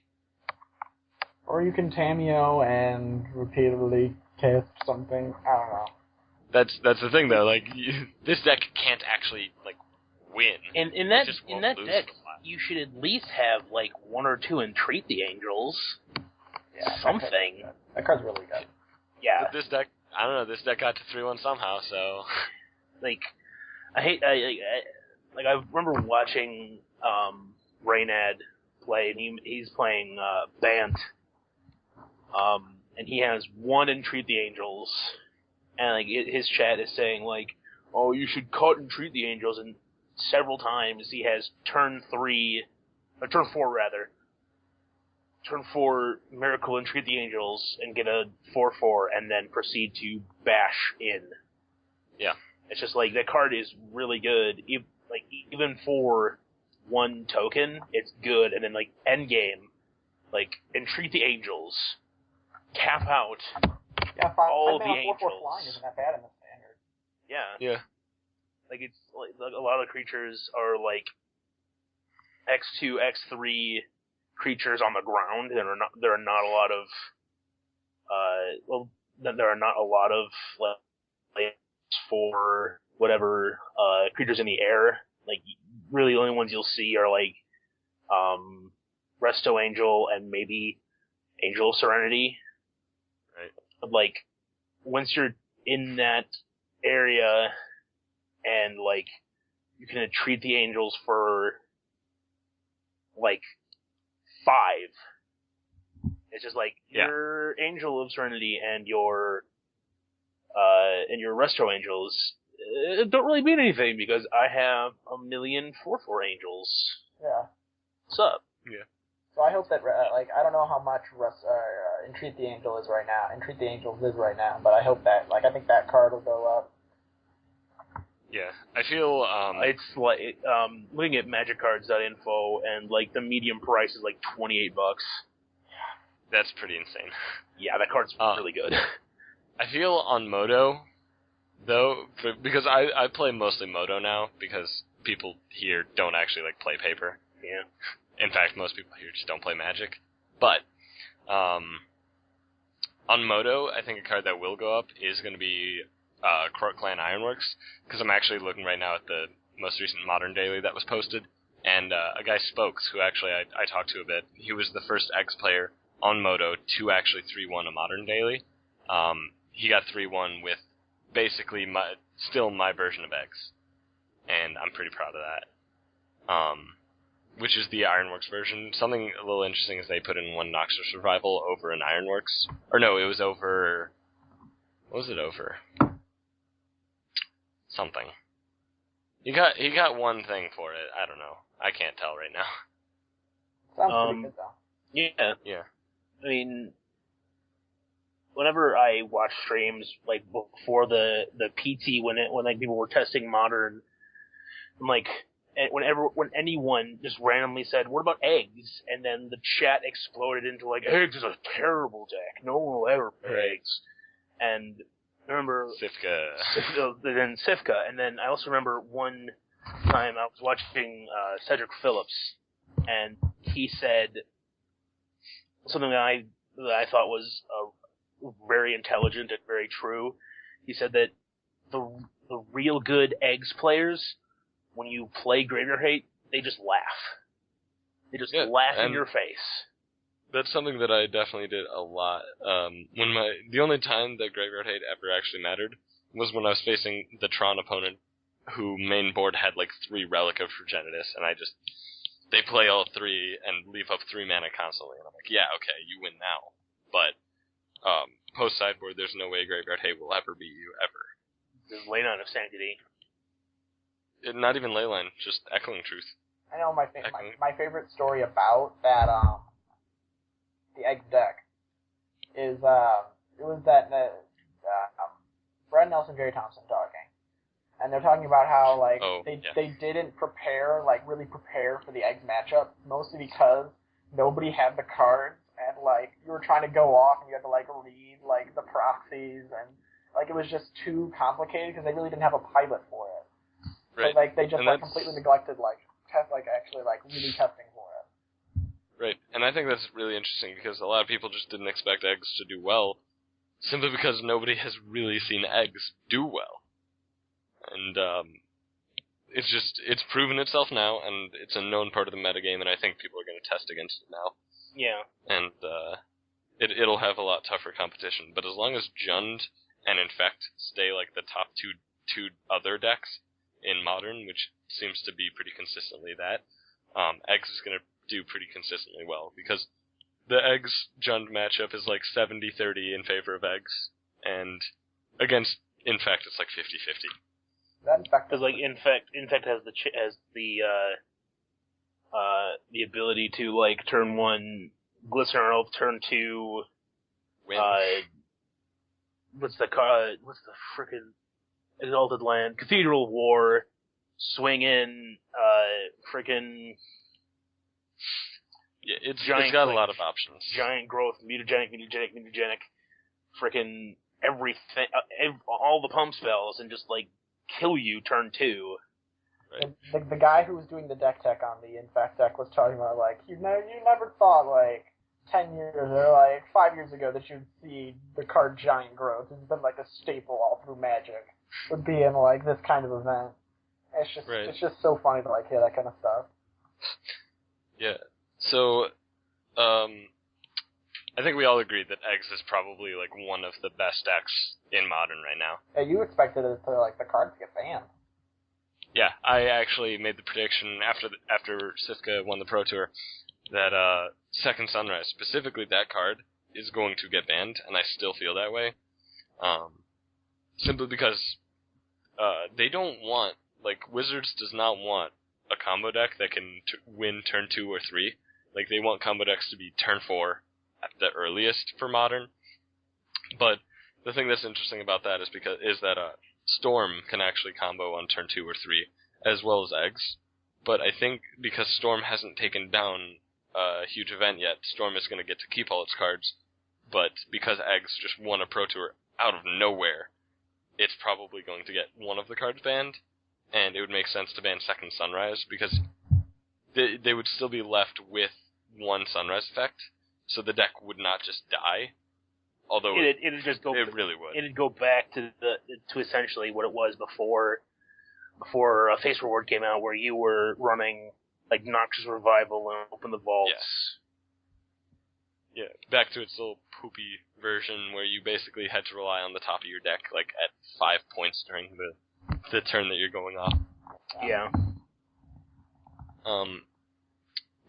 Or you can Tamiyo and repeatedly cast something. I don't know.
That's the thing though. Like this deck can't actually like win.
And in that deck, you should at least have like 1 or 2 Entreat the Angels.
Yeah,
something.
That card's really good.
Yeah.
But this deck, I don't know. This deck got to 3-1 somehow. So
like, I remember watching Reynad play, and he's playing Bant. And he has 1 Entreat the Angels, and like his chat is saying like, "Oh, you should cut Entreat the Angels," and several times he has turn 4 Miracle Entreat the Angels and get a 4/4, and then proceed to bash in.
Yeah,
it's just like that card is really good. Even for 1 token, it's good, and then like endgame, like Entreat the Angels. Cap out all the Angels.
4/4 flying isn't that bad in the standard.
Yeah.
Yeah.
Like it's like a lot of creatures are like X2, X3 creatures on the ground. There are not a lot of like for whatever creatures in the air. Like really, the only ones you'll see are like Resto Angel and maybe Angel of Serenity.
Right.
Like, once you're in that area and, like, you can treat the Angels for, like, 5. It's just like, your Angel of Serenity and your Resto Angels don't really mean anything because I have a million 4/4 Angels.
Yeah.
What's up?
Yeah.
So I hope that, I don't know how much Entreat the Angels is right now, but I hope that, I think that card will go up.
Yeah, I feel,
it's like, looking at magiccards.info, and, like, the medium price is, like, $28.
That's pretty insane.
Yeah, that card's really good.
I feel on Moto, though, because I play mostly Moto now, because people here don't actually, like, play paper.
Yeah.
In fact, most people here just don't play Magic. But, on Moto, I think a card that will go up is going to be Croat Clan Ironworks, because I'm actually looking right now at the most recent Modern Daily that was posted, and a guy Spokes, who actually I talked to a bit, he was the first X player on Moto to actually 3-1 a Modern Daily. He got 3-1 with basically still my version of X, and I'm pretty proud of that. Which is the Ironworks version. Something a little interesting is they put in 1 Noxus Revival over an Ironworks. Or no, it was over... What was it over? Something. He got one thing for it. I don't know. I can't tell right now.
Sounds pretty good, though.
Yeah.
Yeah.
I mean, whenever I watch streams, like, before the PT, when like, people were testing Modern, I'm like... when anyone just randomly said, "What about eggs?" and then the chat exploded into like, "Eggs is a terrible deck. No one will ever play eggs." And I remember then Sifka, and then I also remember one time I was watching Cedric Phillips, and he said something that I thought was very intelligent and very true. He said that the real good eggs players when you play Graveyard Hate, they just laugh. They just laugh in your face.
That's something that I definitely did a lot. The only time that Graveyard Hate ever actually mattered was when I was facing the Tron opponent, who main board had like 3 Relic of Progenitus, and they play all 3 and leave up 3 mana constantly, and I'm like, yeah, okay, you win now. But post sideboard, there's no way Graveyard Hate will ever beat you, ever.
There's Leyline of Sanctity.
Not even Leyline, just Echoing Truth.
I know my favorite story about that the Egg deck is it was that Brad Nelson, Jerry Thompson talking, and they're talking about how they didn't really prepare for the Eggs matchup, mostly because nobody had the cards, and you were trying to go off and you had to read the proxies, and it was just too complicated because they really didn't have a pilot for it.
Right.
So, they just completely neglected really testing for it.
Right, and I think that's really interesting because a lot of people just didn't expect Eggs to do well, simply because nobody has really seen Eggs do well. And it's proven itself now, and it's a known part of the metagame, and I think people are going to test against it now.
Yeah.
And it'll have a lot tougher competition, but as long as Jund and Infect stay the top two other decks in Modern, which seems to be pretty consistently that, Eggs is going to do pretty consistently well, because the Eggs-Jund matchup is 70-30 in favor of Eggs, and against Infect it's 50-50.
Because
Infect has the ability to turn 1 Glycerin Oath, turn 2 what's the frickin' Exalted Land, Cathedral of War, swing in frickin'
it's got a lot of options.
Giant Growth, mutagenic, frickin' everything, all the pump spells, and just kill you turn 2.
Right.
The guy who was doing the deck tech on the Infect deck was talking about you never thought 10 years or 5 years ago that you'd see the card Giant Growth. It's been a staple all through Magic. Would be in this kind of event. It's just so funny to hear that kind of stuff.
Yeah. So, I think we all agree that Eggs is probably one of the best decks in Modern right now.
Yeah, you expected it to the cards to get banned.
Yeah, I actually made the prediction after Sifka won the Pro Tour that Second Sunrise, specifically that card, is going to get banned, and I still feel that way. Simply because they don't want, Wizards does not want a combo deck that can win turn 2 or 3. They want combo decks to be turn 4 at the earliest for Modern. But the thing that's interesting about that is that Storm can actually combo on turn 2 or 3, as well as Eggs. But I think because Storm hasn't taken down a huge event yet, Storm is going to get to keep all its cards. But because Eggs just won a Pro Tour out of nowhere, it's probably going to get one of the cards banned, and it would make sense to ban Second Sunrise, because they would still be left with one Sunrise effect, so the deck would not just die. Although it really would.
It'd go back to essentially what it was before Face Reward came out, where you were running Noxious Revival and Open the Vaults.
Yes. Yeah, back to its little poopy version where you basically had to rely on the top of your deck at 5 points during the turn that you're going off.
Yeah.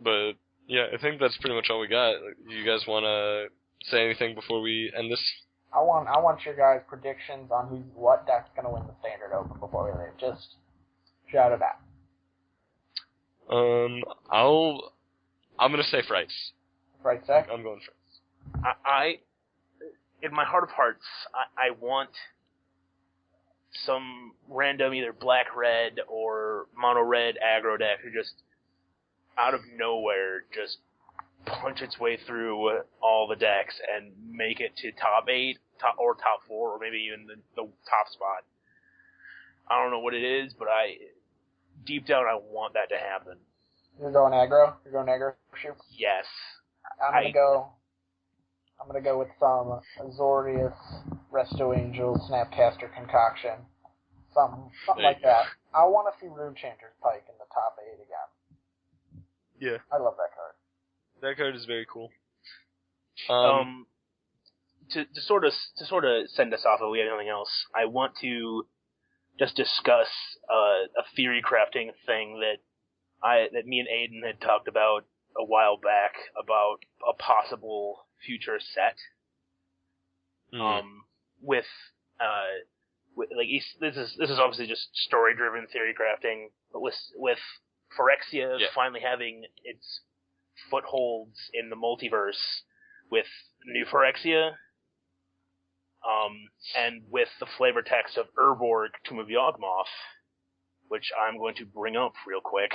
But yeah, I think that's pretty much all we got. You guys want to say anything before we end this?
I want your guys' predictions on what deck's going to win the Standard Open before we leave. Just shout it out.
I'm going to say Frites.
Frites deck?
I'm going Frites.
I in my heart of hearts, I want some random either black-red or mono-red aggro deck who just out of nowhere just punch its way through all the decks and make it to top 8, top 4, or maybe even the top spot. I don't know what it is, but deep down I want that to happen.
You're going aggro? You're going aggro shoot?
Yes.
I'm gonna go with some Azorius, Resto Angel, Snapcaster concoction. Something like that. I want to see Runechanter's Pike in the top 8 again.
Yeah.
I love that card.
That card is very cool.
To sort of send us off if we have anything else, I want to just discuss a theory crafting thing that me and Aiden had talked about a while back about a possible future set. With this is obviously just story driven theory crafting, but with Phyrexia finally having its footholds in the multiverse with new Phyrexia, and with the flavor text of Urborg, Tomb of Yawg-malt, which I'm going to bring up real quick.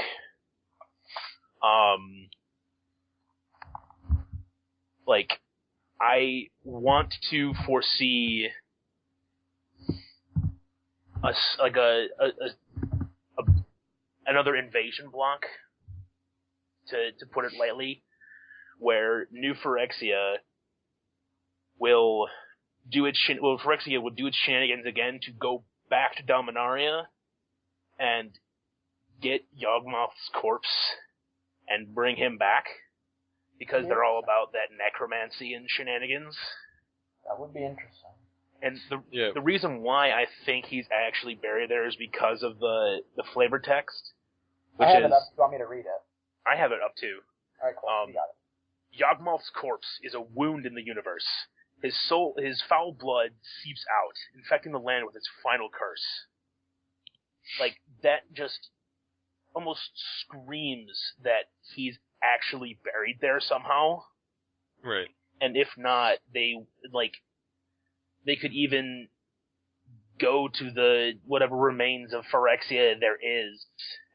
I want to foresee another invasion block, to put it lightly, where new Phyrexia will do its shenanigans again to go back to Dominaria and get Yawg-malt's corpse and bring him back, because they're all about that necromancy and shenanigans.
That would be interesting.
And the reason why I think he's actually buried there is because of the flavor text.
I have it up. Do you want me to read it?
I have it up too.
Alright, cool. You got it.
Yawg-malt's corpse is a wound in the universe. His foul blood seeps out, infecting the land with its final curse. That just almost screams that he's actually buried there somehow.
Right.
And if not, they could even go to the whatever remains of Phyrexia there is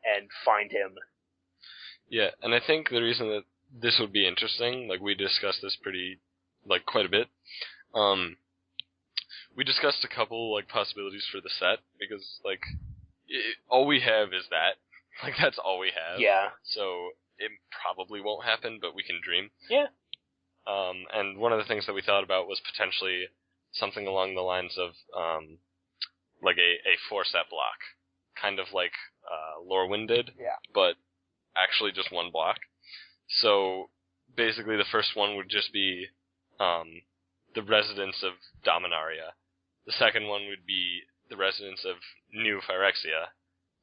and find him.
Yeah, and I think the reason that this would be interesting, we discussed this quite a bit. We discussed a couple, possibilities for the set, because, all we have is that. That's all we have.
Yeah.
So, it probably won't happen, but we can dream.
Yeah.
And one of the things that we thought about was potentially something along the lines of, a 4-set block. Kind of like, Lorwyn did.
Yeah.
But actually just one block. So, basically the first one would just be, the residents of Dominaria. The second one would be the residents of New Phyrexia.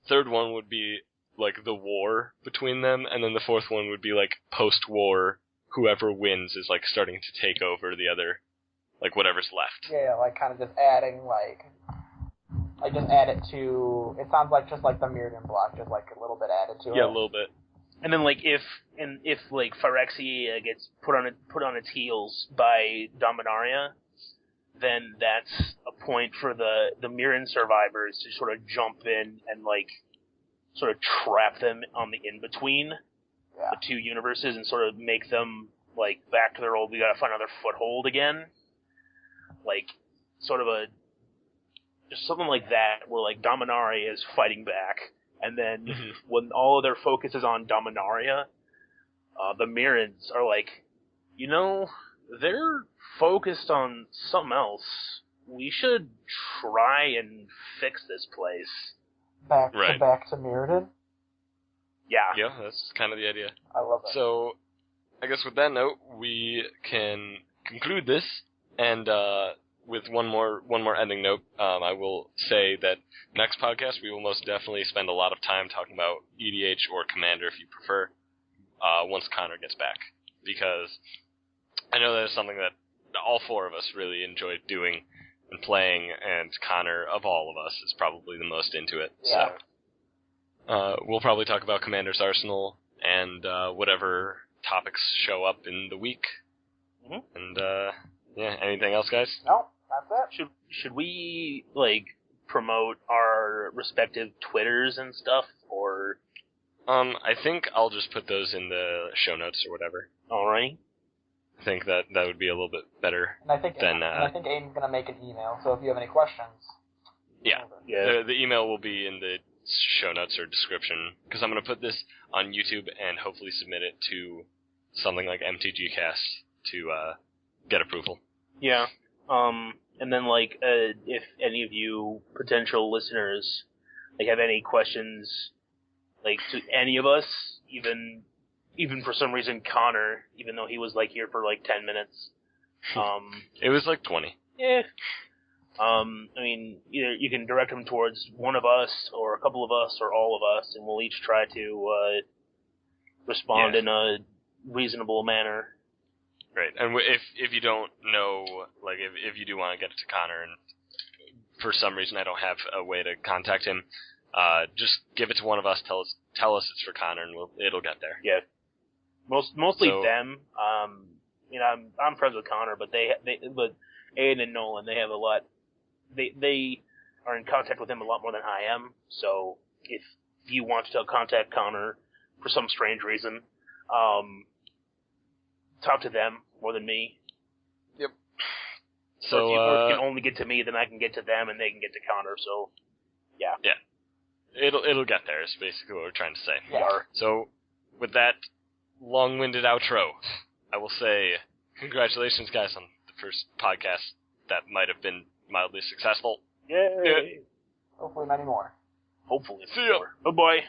Third one would be, the war between them, and then the fourth one would be, post-war, whoever wins is, starting to take over the other, whatever's left.
Yeah, kind of just adding, just add it to, it sounds just like the Mirrodin block, just, a little bit added to it.
Yeah, a little bit.
And then, if Phyrexia gets put on its heels by Dominaria, then that's a point for the Mirrodin survivors to sort of jump in and, sort of trap them on the in-between, the two universes, and sort of make them, back to their old, we gotta find another foothold again. Sort of just something like that, where, Dominaria is fighting back, and then when all of their focus is on Dominaria, the Mirrorids are they're focused on something else. We should try and fix this place.
Back to Mirrodin?
Yeah.
Yeah, that's kind of the idea.
I love it.
So, I guess with that note, we can conclude this, and with one more ending note, I will say that next podcast we will most definitely spend a lot of time talking about EDH or Commander, if you prefer, once Connor gets back, because I know that is something that all four of us really enjoyed doing and playing, and Connor, of all of us, is probably the most into it.
Yeah.
So, we'll probably talk about Commander's Arsenal and whatever topics show up in the week.
Mm-hmm.
And anything else, guys?
No, that's it.
Should we promote our respective Twitters and stuff, or?
I think I'll just put those in the show notes or whatever.
Alright.
I think that would be a little bit better.
And I think Aiden's gonna make an email, so if you have any questions.
Yeah. The email will be in the show notes or description, because I'm gonna put this on YouTube and hopefully submit it to something like MTGcast to get approval.
Yeah. And then if any of you potential listeners have any questions, to any of us, even for some reason Connor, even though he was here for 10 minutes.
It was 20.
Yeah. Either you can direct him towards one of us, or a couple of us, or all of us, and we'll each try to respond in a reasonable manner.
Great. And if you don't know, if you do want to get it to Connor, and for some reason I don't have a way to contact him, just give it to one of us. Tell us it's for Connor, and it'll get there.
Yeah. Mostly them. I'm friends with Connor, but but Aiden and Nolan, they have a lot. They are in contact with him a lot more than I am. So if you want to contact Connor for some strange reason, talk to them more than me.
Yep.
So if you can only get to me, then I can get to them, and they can get to Connor. So yeah.
Yeah. It'll get there. Is basically what we're trying to say.
Yeah.
So with that long-winded outro, I will say congratulations, guys, on the first podcast that might have been mildly successful.
Yay!
Yeah. Hopefully many more.
Hopefully.
See ya.
Bye-bye.